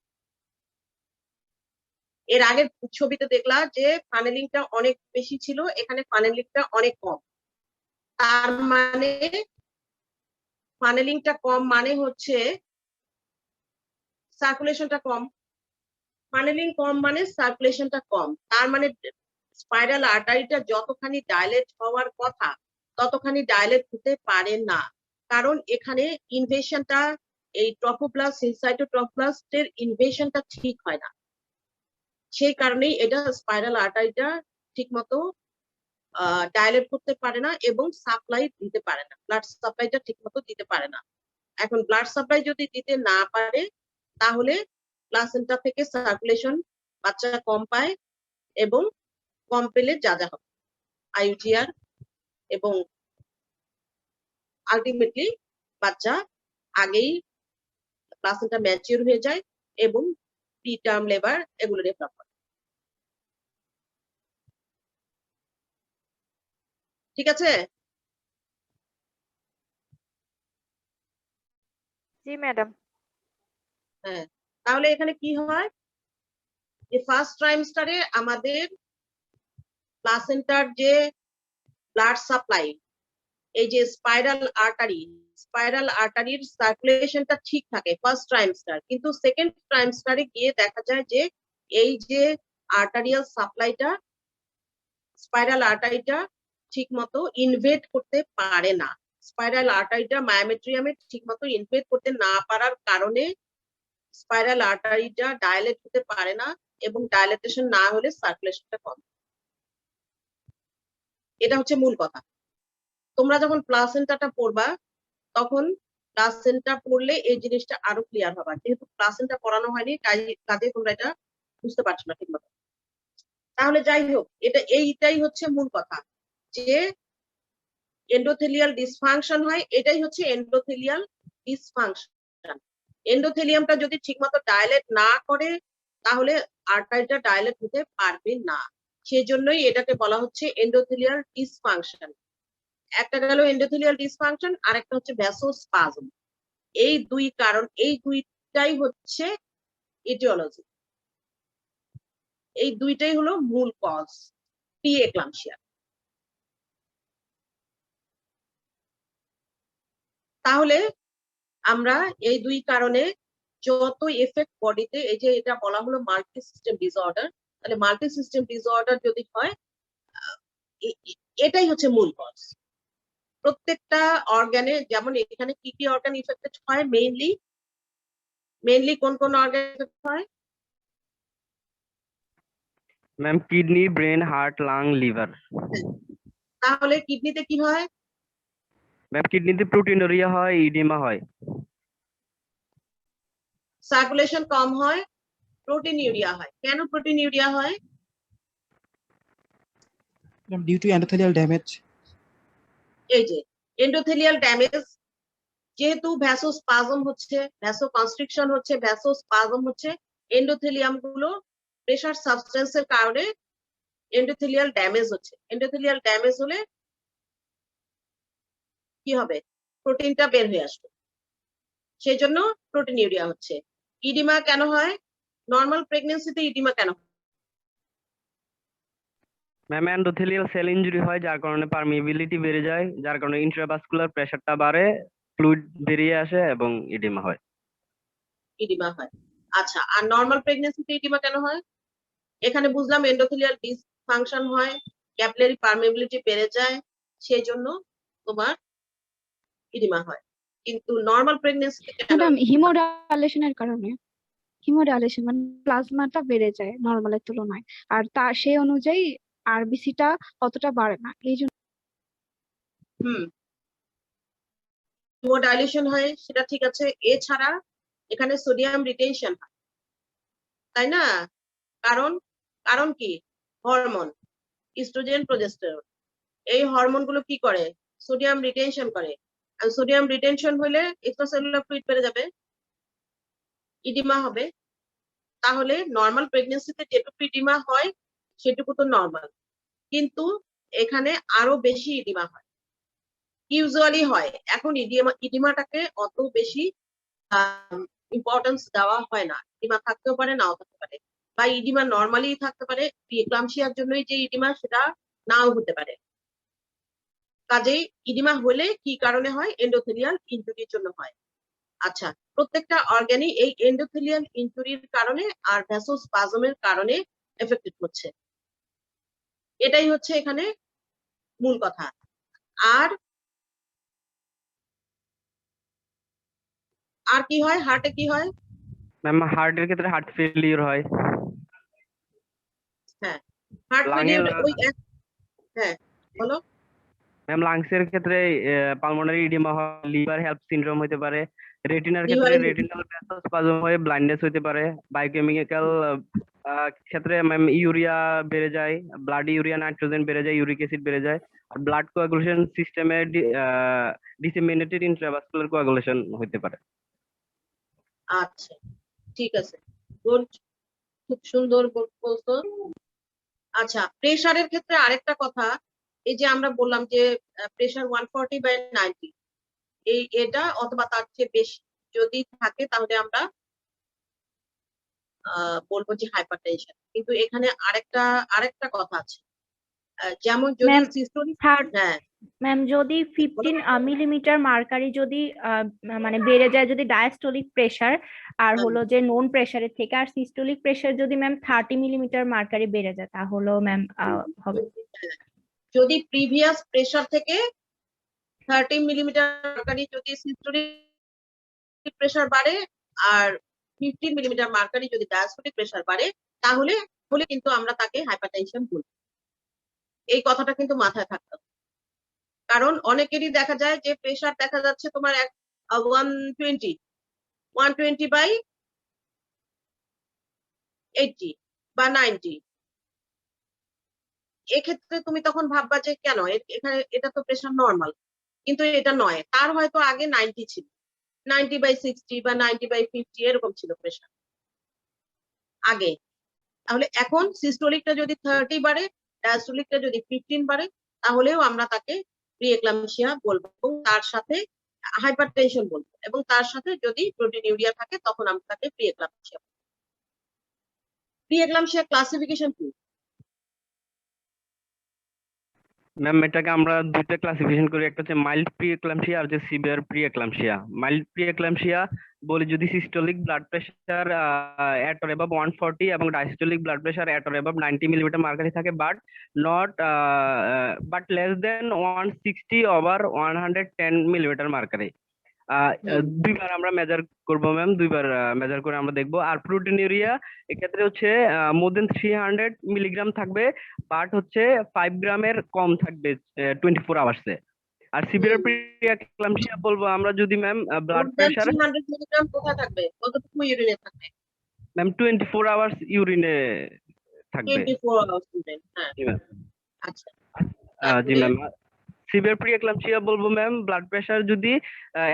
এর আগের ছবিতে দেখলা যে ফানেলিংটা অনেক বেশি ছিল, এখানে ফানেলিংটা অনেক কম। তার মানে ফানেলিংটা কম মানে হচ্ছে সার্কুলেশনটা কম। ফানেলিং কম মানে সার্কুলেশনটা কম। তার মানে স্পাইরাল আর্টারিটা যতখানি ডাইলেট হওয়ার কথা ততখানি ডাইলেট হতে পারে না, কারণ এখানে ইনভেশনটা, এই ট্রফোপ্লাস্ট, সাইটোট্রফোপ্লাস্টের ইনভেশনটা ঠিক হয় না। সেই কারণেই এটা স্পাইরাল আর্টারিটা ঠিক মতো ডাইলেট করতে পারে না এবং সাপ্লাই দিতে পারে না, ব্লাড সাপ্লাইটা ঠিক মতো দিতে পারে না। এখন ব্লাড সাপ্লাই যদি দিতে না পারে তাহলে প্লাসেন্টা থেকে সার্কুলেশন বাচ্চা কম পায়, এবং কম পেলে যা যা হবে আইইউটিআর, এবং আলটিমেটলি বাচ্চা আগেই প্লাসেন্টা ম্যাচিউর হয়ে যায় এবং প্রিটার্ম লেবার এগুলো ডেভেলপ করে। ঠিক আছে? জি ম্যাডাম। হ্যাঁ, তাহলে এখানে কি হয় যে ফার্স্ট ট্রাইমেস্টারে আমাদের প্লাসেন্টার যে ব্লাড সাপ্লাই, এই যে স্পাইরাল আর্টারির সার্কুলেশনটা ঠিক থাকে ফার্স্ট ট্রাইমেস্টার, কিন্তু সেকেন্ড ট্রাইমেস্টারে গিয়ে দেখা যায় যে এই যে আর্টারিয়াল সাপ্লাইটা, স্পাইরাল আর্টারিটা ঠিক মতো ইনভেট করতে পারে না। স্পাইরাল আর্টারিটা মায়োমেট্রিয়ামে ঠিক মতো ইনভেট করতে না পারার কারণে স্পাইরাল আর্টারিটা ডাইলেট হতে পারে না, এবং ডাইলেটেশন না হলে সার্কুলেশনটা কম। এটা হচ্ছে মূল কথা। তোমরা যখন প্লাসেন্টাটা পড়বা তখন প্লাসেন্টা পড়লে এই জিনিসটা আরো ক্লিয়ার হবে। যেহেতু প্লাসেন্টা পড়ানো হয়নি কাজে তোমরা এটা বুঝতে পারছো না ঠিক মতো। তাহলে যাই হোক, এইটাই হচ্ছে মূল কথা, যে এন্ডোথেলিয়াল ডিসফাংশন হয়, এটাই হচ্ছে এন্ডোথেলিয়াল ডিসফাংশন। এন্ডোথেলিয়ামটা যদি ঠিকমতো ডাইলেট না করে তাহলে আর্টারিটা ডাইলেট হতে পারবে না। সেজন্যই এটাকে বলা হচ্ছে এন্ডোথেলিয়াল ডিসফাংশন। একটা গেল এন্ডোথেলিয়াল ডিসফাংশন, আর একটা হচ্ছে ভ্যাসোস্পাজম। এই দুইটাই হচ্ছে ইটিওলজি, এই দুইটাই হলো মূল কজ প্রি এক্লাম্পসিয়া। তাহলে আমরা এই দুই কারণে যত এফেক্ট বডিতে, এই যে এটা বলা হলো মাল্টি সিস্টেম ডিসঅর্ডার, তাহলে মাল্টি সিস্টেম ডিসঅর্ডার যদি হয় এটাই হচ্ছে মূল কজ। প্রত্যেকটা অর্গানে, যেমন এখানে কি কি অর্গান ইফেক্টেড হয়, মেইনলি কোন কোন অর্গান ইফেক্ট হয়? Ma'am kidney, brain, heart, lung, liver. তাহলে কিডনিতে কি হয়? ম্যাম কিডনিতে প্রোটিনুরিয়া হয়, ইডিমা হয়। সার্কুলেশন কম হয়, প্রোটিনিউরিয়া হয়। কেন প্রোটিনিউরিয়া হয়? Due to endothelial damage. এই যে এন্ডোথেলিয়াল ড্যামেজ, যেহেতু ভ্যাসোস্পাজম হচ্ছে, ভ্যাসোকনস্ট্রিকশন হচ্ছে, ভ্যাসোস্পাজম হচ্ছে, এন্ডোথেলিয়াম গুলো প্রেসার সাবস্টেন্সের কারণে এন্ডোথেলিয়াল ড্যামেজ হচ্ছে। এন্ডোথেলিয়াল ড্যামেজ হলে কি হবে? প্রোটিনটা বের হয়ে আসবে, সেই জন্য প্রোটিনিউরিয়া হচ্ছে। ইডিমা কেন হয়? নর্মাল প্রেগন্যান্সিতে ইডিমা কেন হয়? ম্যাম এন্ডোথেলিয়াল সেল ইনজুরি হয়, যার কারণে পারমিবিলিটি বেড়ে যায়, যার কারণে ইন্ট্রাভাস্কুলার প্রেসারটা বাড়ে, ফ্লুইড বেরিয়ে আসে এবং ইডিমা হয়। ইডিমা হয়। আচ্ছা, আর নর্মাল প্রেগন্যান্সিতে ইডিমা কেন হয়? এখানে বুঝলাম এন্ডোথেলিয়াল ডিসফাংশন হয়, ক্যাপিলারি পারমিবিলিটি বেড়ে যায়, সেই জন্য তোমার ইডিমা হয়। কিন্তু নর্মাল প্রেগন্যান্সিতে কেন? ম্যাডাম হিমোডাইলেশনের কারণে, হিমোডাইলেশন মানে প্লাজমাটা বেড়ে যায় নর্মালের তুলনায়, আর তার সেই অনুযায়ী আরবিসিটা অতটা বাড়ে না, এই জন্য। হিমোডাইলেশন হয়, সেটা ঠিক আছে। এছাড়া এখানে সোডিয়াম রিটেনশন হয়, তাই না? কারণ কারণ কি? হরমোন, ইস্ট্রোজেন, প্রোজেস্টেরন, এই হরমোন গুলো কি করে? সোডিয়াম রিটেনশন করে। আর সোডিয়াম রিটেনশন হলে এক্সট্রাসেলুলার ফ্লুইড বেড়ে যাবে, ইডিমা হবে। তাহলে নর্মাল প্রেগন্যান্সিতে যেটুকু ইডিমা হয় সেটুকু তো নর্মাল, কিন্তু এখানে আরো বেশি ইডিমা হয়, ইউজুয়ালি হয়। এখন ইডিমাটাকে অত বেশি ইম্পর্টেন্স দেওয়া হয় না। ইডিমা থাকতেও পারে, নাও থাকতে পারে, বা ইডিমা নর্মালি থাকতে পারে, প্রিএক্লাম্পসিয়ার জন্যই যে ইডিমা সেটা নাও হতে পারে। কাজেই ইডিমা হলে কি কারণে হয়? এন্ডোথেলিয়াল ইনজুরির জন্য হয়। আচ্ছা, প্রত্যেকটা অর্গানই এই এন্ডোথেলিয়াল ইনজুরির কারণে আর ভ্যাসোস্পাজমের কারণে এফেক্টেড হচ্ছে, এটাই হচ্ছে এখানে মূল কথা। আর আর কি হয়? হার্টে কি হয়? ম্যাম হার্টের ক্ষেত্রে হার্ট ফেলিওর হয়। হ্যাঁ, হার্ট লাঙে ফেলিয়ার ওই হ্যাঁ বলো। ম্যাম লাংসের ক্ষেত্রে পালমোনারি ইডিমা হয়, লিভার হেল্প সিনড্রোম হতে পারে, রেটিনার ক্ষেত্রে লিভারে রেটিনাল ভ্যাসোস্পাজম হয়ে ব্লাইন্ডনেস হতে পারে, বায়োকেমিক্যাল ক্ষেত্রে ম্যাম ইউরিয়া বেড়ে যায়, ব্লাড ইউরিয়া, নাইট্রোজেন বেড়ে যায়, ইউরিক অ্যাসিড বেড়ে যায়, আর ব্লাড কোয়াগুলেশন সিস্টেমে ডিসেমিনেটেড ইন্ট্রাভাস্কুলার কোয়াগুলেশন হতে পারে। আচ্ছা, ঠিক আছে, গুড, খুব সুন্দর বলছো। আচ্ছা, প্রেসারের ক্ষেত্রে আরেকটা কথা, এই যে আমরা বললাম যে প্রেসার 140/90, এটা অথবা তার চেয়ে বেশি যদি থাকে তাহলে আমরা বলবো যে হাইপারটেনশন। কিন্তু এখানে আরেকটা কথা আছে, যেমন যদি ম্যাম সিস্টোলিক, থার্ড হ্যাঁ ম্যাম যদি 15 মিলিমিটার মার্কারি যদি মানে বেড়ে যায়, যদি ডায়াস্টোলিক প্রেসার আর হলো যে নোন প্রেসারের থেকে, আর সিস্টোলিক প্রেসার যদি ম্যাম 30 মিলিমিটার মার্কারি বেড়ে যায়, তাহলেও ম্যাম হবে। যদি প্রিভিয়াস প্রেসার থেকে 30 মিলিমিটার মার্কারি যদি সিস্টোলিক প্রেসার বাড়ে, আর 15 মিলিমিটার মার্কারি যদি ডায়াস্টোলিক প্রেসার বাড়ে, তাহলে কিন্তু আমরা তাকে হাইপারটেনশন বলবো। এই কথাটা কিন্তু মাথায় থাকতে হবে, কারণ অনেকেরই দেখা যায় যে প্রেসার দেখা যাচ্ছে তোমার 120/80 বা 90, এক্ষেত্রে তুমি তখন ভাববা যে কেন এখানে, এটা তো প্রেসার নর্মাল, কিন্তু এটা নয়। তার হয়তো আগে 90 ছিল, 90/60 বা 90/50 এরকম ছিল প্রেসার আগে। তাহলে এখন সিস্টোলিকটা যদি 30 বাড়ে, ডায়াস্টোলিকটা যদি 15 বাড়ে, তাহলেও আমরা তাকে প্রিএক্লাম্পসিয়া বলবো, এবং তার সাথে হাইপারটেনশন বলবো, এবং তার সাথে যদি প্রোটিনিউরিয়া থাকে তখন আমরা তাকে প্রিএক্লাম্পসিয়া বলবো। প্রি-এক্লাম্পসিয়া ক্লাসিফিকেশন কি? ম্যাম এটাকে আমরা দুইটা ক্লাসিফিকেশন করি, একটা হচ্ছে মাইল্ড প্রি এক্লাম্পসিয়া আর হচ্ছে severe pre eclampsia. Mild pre eclampsia বলি যদি systolic blood pressure at or above 140 এবং diastolic blood pressure at or above 90 millimetre mercury থাকে, but less than 160 over 110 millimetre mercury. দুইবার আমরা মেজার করব ম্যাম, দুইবার মেজার করে আমরা দেখবো। আর প্রোটিনিউরিয়া এক্ষেত্রে হচ্ছে মোর দেন 300 মিলিগ্রাম থাকবে, বাট হচ্ছে 5 গ্রামের কম থাকবে 24 আওয়ার্সে। আর সিভিয়ার প্রি-এক্লাম্পসিয়া বলবো আমরা যদি ম্যাম ব্লাড প্রেশার 300 মিলিগ্রাম কোথায় থাকবে? কতটুকু ইউরিনে থাকবে? ম্যাম 24 আওয়ার্স ইউরিনে থাকবে। 24 আওয়ার্স ইউরিন। হ্যাঁ, জি ম্যাম। আচ্ছা। জি ম্যাম। সিভিয়ার প্রি-এক্লাম্পসিয়া বলবো ম্যাম ব্লাড প্রেশার যদি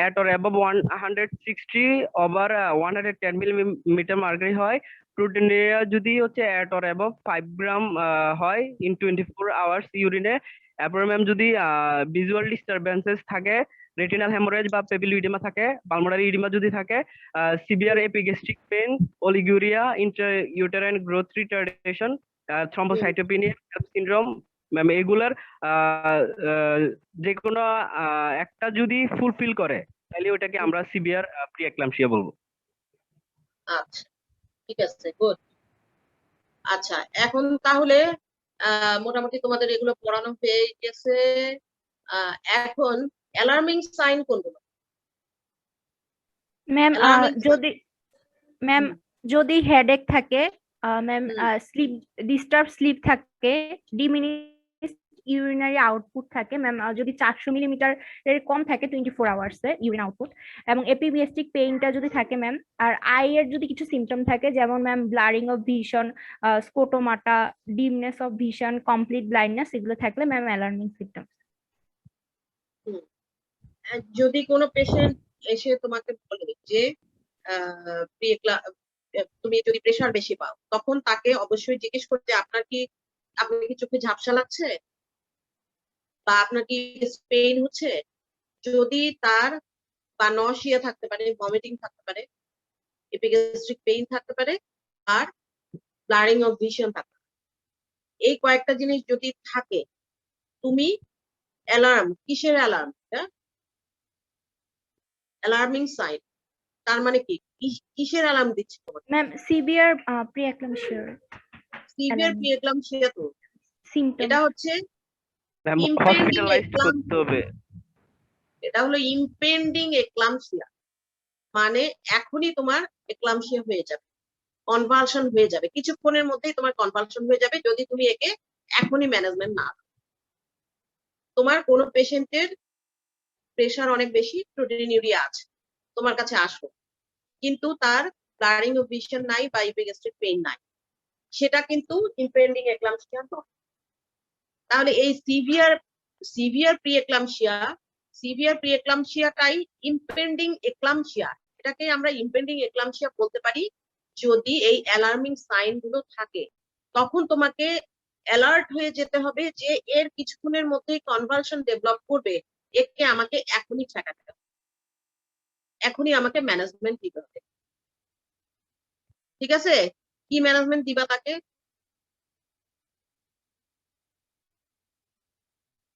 at or above 160 over 110 millimetre mercury হয়, প্রোটিনিউরিয়া যদি হচ্ছে এট অর অ্যাবাভ 5 গ্রাম হয় ইন 24 আওয়ার্স ইউরিনে। এরপর ম্যাম যদি ভিজুয়াল ডিস্টারবেন্সেস থাকে, রেটিনাল হেমোরেজ বা পেপিলোইডেমা থাকে, পালমোনারি ইডিমা যদি থাকে, severe epigastric pain, oliguria, Intra-uterine growth retardation, thrombocytopenia syndrome, ma'am এগুলার যে কোনো একটা যদি ফুলফিল করে তাহলে ওটাকে আমরা সিভিয়ার প্রি-এক্লাম্পসিয়া বলবো। আচ্ছা, ঠিক আছে, গুড। আচ্ছা, এখন তাহলে মোটামুটি তোমাদের এগুলো পড়ানো হয়ে গেছে। এখন অ্যালার্মিং সাইন কোনগুলো? Ma'am Alarming sign. যদি হেডেক থাকে, ম্যাম স্লিপ স্লিপ থাকে, ডিমিনিশ ইউরিনারি আউটপুট থাকে, ম্যাম যদি 400 মিলিমিটার এর কম থাকে 24 আওয়ার্সে ইউরিন আউটপুট, এবং এপিগ্যাস্ট্রিক পেইনটা যদি থাকে ম্যাম, আর আই এর যদি কিছু সিমটম থাকে যেমন ma'am blurring of vision, scotomata, dimness of vision, complete blindness, এগুলো থাকলে ম্যাম অ্যালার্মিং সিমটম। যদি কোনো পেশেন্ট এসে তোমাকে বলে যে তুমি যদি প্রেশার বেশি পাও, তখন তাকে অবশ্যই জিজ্ঞেস করতে আপনার কি চোখে ঝাপসা লাগছে বা আপনার কি পেইন হচ্ছে। যদি তার বা নশিয়া থাকতে পারে, ভমিটিং থাকতে পারে, এপিগ্যাস্ট্রিক পেইন থাকতে পারে, আর ব্লারিং অফ ভিশন থাকতে পারে, এই কয়েকটা জিনিস যদি থাকে, তুমি অ্যালার্ম, কিসের অ্যালার্ম? Alarming sign. তার মানে কি কিসের অ্যালার্ম দিচ্ছে তোমাকে? Ma'am severe pre-eclampsia severe pre-eclampsia তো সিমটম। এটা হচ্ছে ম্যাম impending হসপিটালাইজড করতে হবে। এটা হলো ইম্পেন্ডিং এক্লাম্পসিয়া, মানে এখনই তোমার এক্লাম্পসিয়া হয়ে যাবে, কনভালশন হয়ে যাবে, কিছুক্ষণের মধ্যেই তোমার কনভালশন হয়ে যাবে যদি তুমি একে এখনই ম্যানেজমেন্ট না করো। তোমার কোনো পেশেন্টের প্রেশার অনেক বেশি, প্রোটিনিউরিয়া আছে, তোমার কাছে আসো, কিন্তু তার ব্লারিং অফ ভিশন নাই বা এপিগ্যাস্ট্রিক পেইন নাই, সেটা কিন্তু ইম্পেন্ডিং এক্লাম্পসিয়া নয়। তাহলে এই সিভিয়ার প্রি-এক্লাম্পসিয়াটাই ইম্পেন্ডিং এক্লাম্পসিয়া। এটাকে আমরা ইম্পেন্ডিং এক্লাম্পসিয়া বলতে পারি যদি এই অ্যালার্মিং সাইন গুলো থাকে। তখন তোমাকে অ্যালার্ট হয়ে যেতে হবে যে এর কিছুক্ষণের মধ্যেই কনভালশন ডেভেলপ করবে, একে আমাকে এখনই ঠেকাতে হবে, এখনই আমাকে ম্যানেজমেন্ট দিতে হবে। ঠিক আছে, কি ম্যানেজমেন্ট দিবা তাকে?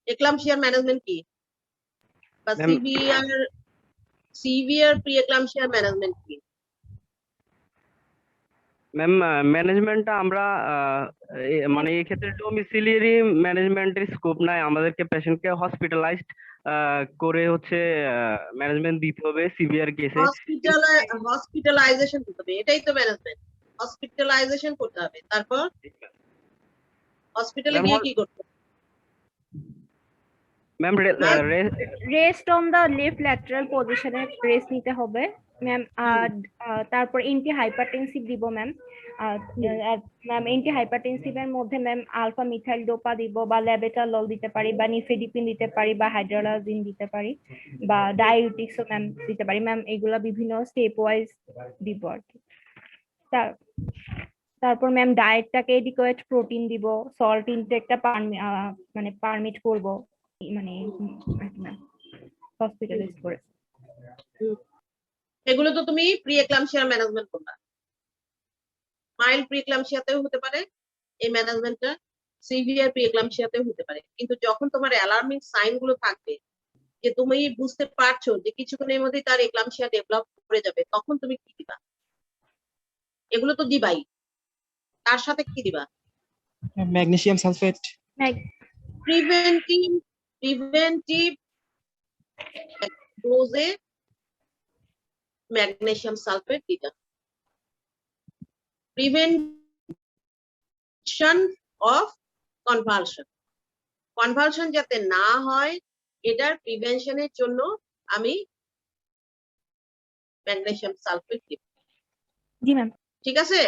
এক্লাম্পসিয়ার ম্যানেজমেন্ট কি, বা সিভিয়ার প্রি-এক্লাম্পসিয়ার ম্যানেজমেন্ট কি? ম্যাম ম্যানেজমেন্টটা আমরা মানে এই ক্ষেত্রে ডোমিসিলিয়ারি ম্যানেজমেন্টের স্কোপ নাই, আমাদেরকে পেশেন্টকে হসপিটালাইজড করে হচ্ছে ম্যানেজমেন্ট দিতে হবে সিভিয়ার কেসে। হসপিটালাইজেশন করতে হবে, এটাই তো ম্যানেজমেন্ট। হসপিটালাইজেশন করতে হবে, তারপর হসপিটালে গিয়ে কি করতে হবে? Ma'am rest on the left lateral পজিশনে রেস্ট নিতে হবে ম্যাম। তারপর এন্টি হাইপারটেনসিভ দিব ম্যাম। ম্যাম এন্টি হাইপারটেনসিভের মধ্যে ম্যাম আলফা মিথাইল ডোপা দিব, বা ল্যাবেটালল দিতে পারি, বা নিফেডিপিন দিতে পারি, বা হাইড্রোলাজিন দিতে পারি, বা ডায়াবেটিক্সও ম্যাম দিতে পারি ম্যাম। এগুলা বিভিন্ন স্টেপ ওয়াইজ দিব আর কি। তারপর ম্যাম ডায়েটটাকে এডিকুয়েট প্রোটিন দিব, সল্ট ইনটেকটা মানে পারমিট করব, মানে হসপিটালাইজ করে। এগুলো তো তুমি প্রি-এক্লাম্পসিয়ার ম্যানেজমেন্ট করবা। মাইল্ড প্রিক্লামশিয়াতেও হতে পারে এই ম্যানেজমেন্টটা, সিভিয়ার প্রিক্লামশিয়াতেও হতে পারে। কিন্তু যখন তোমার অ্যালার্মিং সাইন গুলো থাকবে যে তুমি বুঝতে পারছো যে কিছুক্ষণের মধ্যেই তার এক্লামশিয়া ডেভেলপ করে যাবে, তখন তুমি কি দিবা? এগুলো তো দিবাই, তার সাথে কি দিবা? Magnesium sulphate. প্রিভেন্টিভ ডোজে ম্যাগনেসিয়াম সালফেট দিতে হবে। প্রিভেনশন অফ কনভালশন যাতে না হয়, এটার প্রিভেনশনের জন্য আমি ম্যাগনেসিয়াম সালফেট দিব। জি ম্যাম। ঠিক আছে,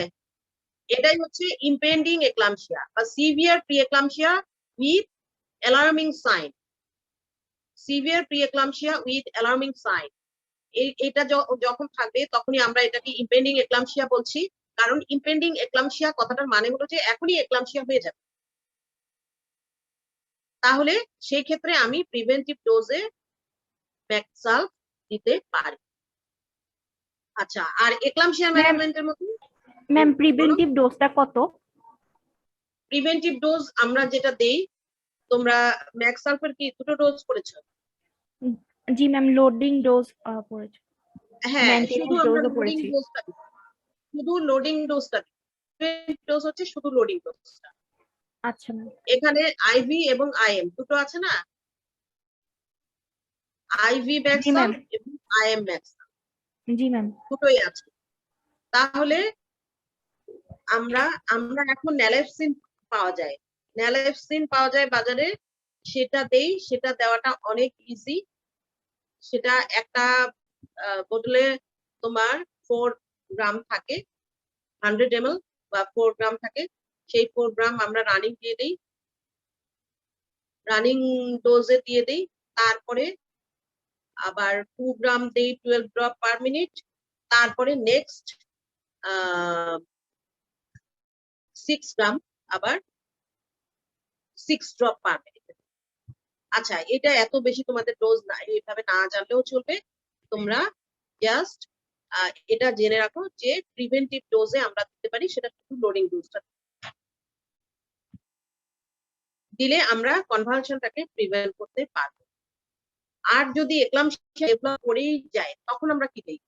এটাই হচ্ছে ইম্পেন্ডিং এক্লামশিয়া বা severe preeclampsia with alarming sign. Severe preeclampsia with alarming sign, এটা যখন থাকবে তখনই আমরা এটাকে ইম্পেন্ডিং এক্লামশিয়া বলছি। কারণ ইম্পেন্ডিং এক্লামশিয়া কথাটার মানে হলো যে এখনই এক্লামশিয়া হয়ে যাবে। তাহলে সেই ক্ষেত্রে আমি প্রিভেন্টিভ ডোজে ম্যাক্সালফ দিতে পারি। আচ্ছা, আর এক্লামশিয়া ম্যানেজমেন্টের মধ্যে ম্যাম প্রিভেন্টিভ ডোজটা কত? প্রিভেন্টিভ ডোজ আমরা যেটা দেই, তোমরা ম্যাক্সালফের কি দুটো ডোজ করেছো? জি ম্যাম, লোডিং ডোজ পড়েছে। হ্যাঁ, Maintenance শুধু আমরা dose ও লোডিং পড়েছি। ডোজটা দিই, শুধু লোডিং ডোজটা দিই। ডোজ হচ্ছে শুধু লোডিং ডোজটা। আচ্ছা ম্যাম। এখানে আইভি এবং আইএম দুটো আছে না, আইভি ম্যাক্সালফ এবং আইএম ম্যাক্সালফ জি ম্যাম। দুটোই আছে। তাহলে আমরা এখন ন্যালেপসিন পাওয়া যায়, বাজারে, সেটা দেই। সেটা দেওয়াটা অনেক ইজি। সেটা একটা বোতলে তোমার 4 গ্রাম থাকে, 100 ml বা 4 গ্রাম থাকে। সেই 4 গ্রাম আমরা রানিং দিয়ে দিই, রানিং ডোজে দিয়ে দিই। তারপরে আবার 2 গ্রাম দেই 12 ড্রপ পার মিনিট। তারপরে নেক্সট 6 গ্রাম আবার 6 ড্রপ পার মিনিট। আচ্ছা, এটা এত বেশি তোমাদের ডোজ না, এইভাবে না জানলেও চলবে। তোমরা জাস্ট এটা জেনে রাখো যে প্রিভেন্টিভ ডোজে আমরা দিতে পারি, সেটা শুধু লোডিং ডোজটা দিলে আমরা কনভালশনটাকে প্রিভেন্ট করতে পারবো। আর যদি এক্লামশিয়া ডেভেলপ করেই যায়, তখন আমরা কি দিই?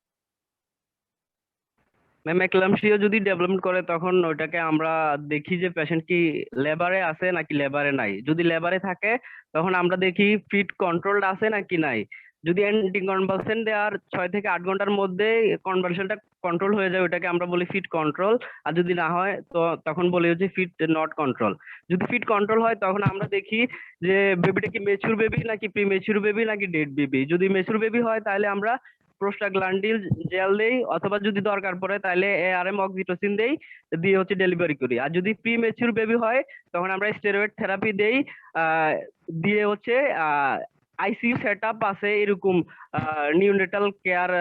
ম্যাম এক্লামশিয়া যদি ডেভেলপমেন্ট করে তখন ওইটাকে আমরা দেখি যে পেশেন্ট কি লেবারে আছে নাকি লেবারে নাই। যদি লেবারে থাকে তখন আমরা দেখি ফিট কন্ট্রোলড আছে নাকি নাই। যদি অ্যান্টি কনভালসেন্ট দেওয়ার 6 থেকে 8 ঘন্টার মধ্যে কনভালশনটা কন্ট্রোল হয়ে যায়, ওইটাকে আমরা বলি ফিট কন্ট্রোল। আর যদি না হয় তো তখন বলি হচ্ছে ফিট নট কন্ট্রোল। যদি ফিট কন্ট্রোল হয় তখন আমরা দেখি যে বেবিটা কি ম্যাচিউর বেবি নাকি প্রি ম্যাচিউর বেবি নাকি ডেড বেবি। যদি ম্যাচিউর বেবি হয় তাহলে আমরা প্রোস্টাগ্ল্যান্ডিন জেল দেই, অথবা যদি দরকার পড়ে তাহলে এআরএম অক্সিটোসিন দেই, দিয়ে হচ্ছে ডেলিভারি করি। আর যদি প্রি ম্যাচিউর বেবি হয় তখন আমরা স্টেরয়েড থেরাপি দেই, দিয়ে হচ্ছে আইসিইউ সেটআপ আছে এরকম নিউনেটাল কেয়ার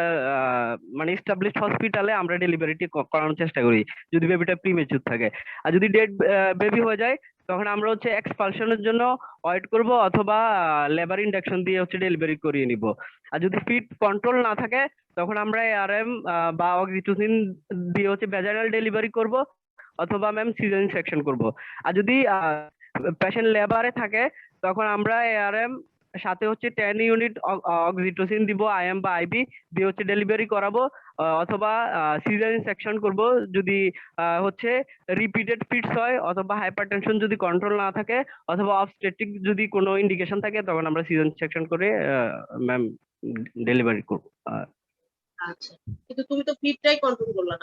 মানে এস্টাবলিশড হসপিটালে আমরা ডেলিভারিটি করানোর চেষ্টা করি যদি বেবিটা প্রি ম্যাচিউর থাকে। আর যদি ডেড বেবি হয়ে যায় তখন আমরা হচ্ছে এক্সপালশনের জন্য ওয়েট করব, অথবা লেবার ইন্ডাকশন দিয়ে হচ্ছে ডেলিভারি করিয়ে নিব। আর যদি ফিট কন্ট্রোল না থাকে তখন আমরা এআরএম বা অক্সিটোসিন দিয়ে হচ্ছে ভ্যাজাইনাল ডেলিভারি করব, অথবা ম্যাম সিজারিয়ান সেকশন করব। আর যদি পেশেন্ট লেবারে থাকে তখন আমরা এআরএম সাথে হচ্ছে 10 ইউনিট অক্সিটোসিন দিব, আইএম বা আইবি দিয়ে হচ্ছে ডেলিভারি করাবো, অথবা সিজারিয়ান সেকশন করব যদি হচ্ছে রিপিটেড ফিটস হয়, অথবা হাইপারটেনশন যদি কন্ট্রোল না থাকে, অথবা অবস্টেট্রিক যদি কোনো ইন্ডিকেশন থাকে তখন আমরা সিজারিয়ান সেকশন করে ম্যাম ডেলিভারি করব। আচ্ছা, কিন্তু তুমি তো ফিটটাই কন্ট্রোল করলা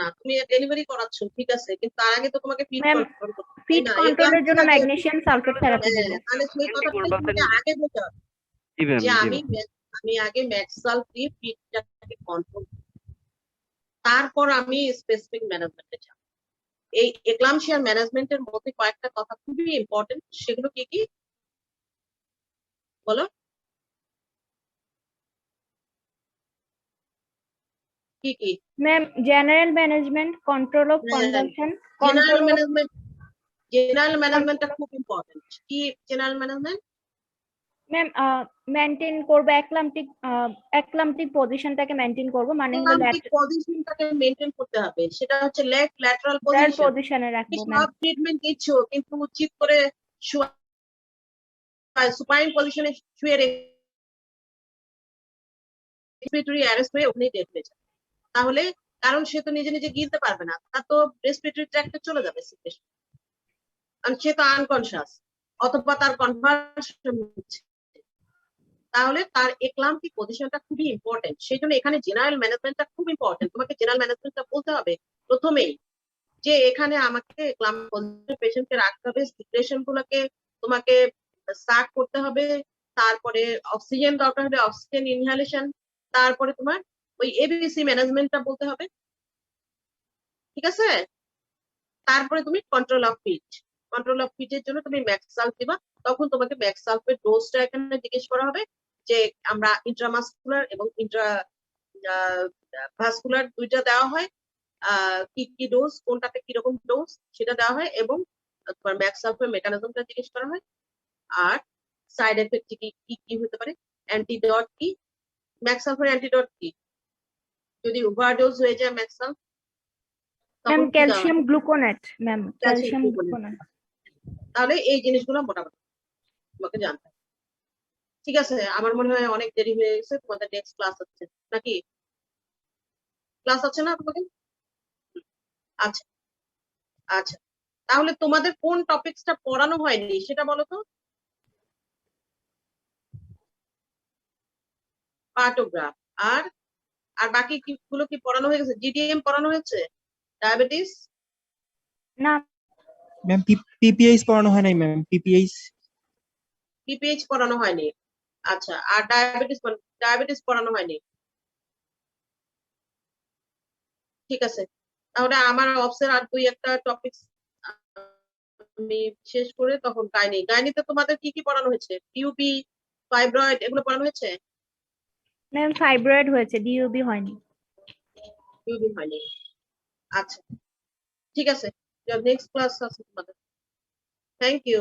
না, তুমি ডেলিভারি করাচ্ছ, ঠিক আছে, কিন্তু তার আগে তো তোমাকে ফিট ম্যাম কন্ট্রোল করতে হবে, তাই ফিট না? কন্ট্রোলের জন্য ম্যাগনেসিয়াম সালফেট থেরাপি দিব। তাহলে সেই কথাটাই তোমাকে আগে বলতে হবে জি ম্যাম, যে জি আমি আগে ম্যাক্সালফ দিয়ে ফিটটাকে কন্ট্রোল, তারপর আমি স্পেসিফিক ম্যানেজমেন্টে যাব। এই এক্লামশিয়ার ম্যানেজমেন্টের মধ্যে কয়েকটা কথা খুবই ইম্পর্টেন্ট, সেগুলো কি কি বলো? কি কি? Ma'am general management, control of convulsion, general ম্যানেজমেন্টটা খুব ইম্পর্টেন্ট। কি জেনারেল ম্যানেজমেন্ট? ম্যাম মেনটেন করব একলাম্পটিক পজিশনটাকে মেনটেন করব, মানে হলো একাম্পিক পজিশনটাকে মেনটেন করতে হবে, সেটা হচ্ছে ল্যাটারাল ল্যাটারাল পজিশন। পজিশনে রাখবো ম্যাম। সব ট্রিটমেন্ট দিচ্ছ কিন্তু চিত করে সুপাইন পজিশনে শুয়ে রেসপিরেটরি অ্যারেস্ট হয়ে ওখানেই ডেথ হয়ে যায়। তাহলে কারণ সে তো নিজে নিজে গিলতে পারবে না, তার তো রেসপিরেটরি ট্র্যাক্টে চলে যাবে সিচুয়েশন, কারণ সে তো আনকনশিয়াস অথবা তার কনভার্সন হচ্ছে। তাহলে তার এক্লাম্পিক পজিশনটা খুবই ইম্পর্টেন্ট, সেই জন্য এখানে জেনারেল ম্যানেজমেন্টটা খুব ইম্পর্টেন্ট। তোমাকে জেনারেল ম্যানেজমেন্টটা বলতে হবে প্রথমেই, যে এখানে আমাকে পেশেন্টকে রাখতে হবে, সিচুয়েশন গুলোকে তোমাকে সাক করতে হবে, তারপরে অক্সিজেন দরকার হবে, অক্সিজেন ইনহেলেশন, তারপরে তোমার ওই এবিসি ম্যানেজমেন্টটা বলতে হবে, ঠিক আছে? তারপরে তুমি কন্ট্রোল অফ ফিটের জন্য তুমি ম্যাক্সাল্ফ দিবা, তখন তোমাকে ম্যাক্সাল্ফের ডোজটা এখানে জিজ্ঞেস করা হবে, যে আমরা ইন্ট্রামাসকুলার এবং ভাস্কুলার দুইটা দেওয়া হয়, কি কি ডোজ, কোনটাতে কিরকম ডোজ সেটা দেওয়া হয়, এবং তোমার ম্যাক্সাল্ফের মেকানিজমটা জিজ্ঞেস করা হয়, আর সাইড এফেক্ট কি কি কি হতে পারে, অ্যান্টিডট কি, ম্যাক্সাল্ফের অ্যান্টিডট কি, যদি ওভারডোজ হয়ে যায় ম্যাক্সাল্ফ ম্যাম তখন কি দেওয়া ক্যালসিয়াম হয়? Gluconate ma'am, calcium Calcium gluconate. তাহলে এই জিনিসগুলো মোটামুটি তোমাকে জানতে হবে। ঠিক আছে, আমার মনে হয় অনেক দেরি হয়ে গেছে, তোমাদের নেক্সট ক্লাস আছে নাকি? ক্লাস আছে না তোমাদের? আচ্ছা আচ্ছা, তাহলে তোমাদের কোন টপিকসটা পড়ানো হয়নি সেটা বলো তো। পার্টোগ্রাফ আর আর বাকি গুলো কি পড়ানো হয়ে গেছে? জিডিএম পড়ানো হয়েছে? ডায়াবেটিস? না ম্যাম পিপিএইচ পড়ানো হয় নাই ম্যাম, পিপিএইচ পিপিএইচ পড়ানো হয়নি। আচ্ছা, আর ডায়াবেটিস পড়ানো হয়নি। ঠিক আছে, তাহলে আমার অপসের আর দুই একটা টপিক আমি শেষ করে তখন গাইনিতে তোমাদের কি কি পড়ানো হয়েছে? টিউবি, ফাইব্রয়েড এগুলো পড়ানো হয়েছে? ম্যাম ফাইব্রয়েড হয়েছে, ডিইউবি হয়নি। টিউবি হয়নি। আচ্ছা ঠিক আছে, নেক্সট ক্লাস আছে তোমাদের। Thank you.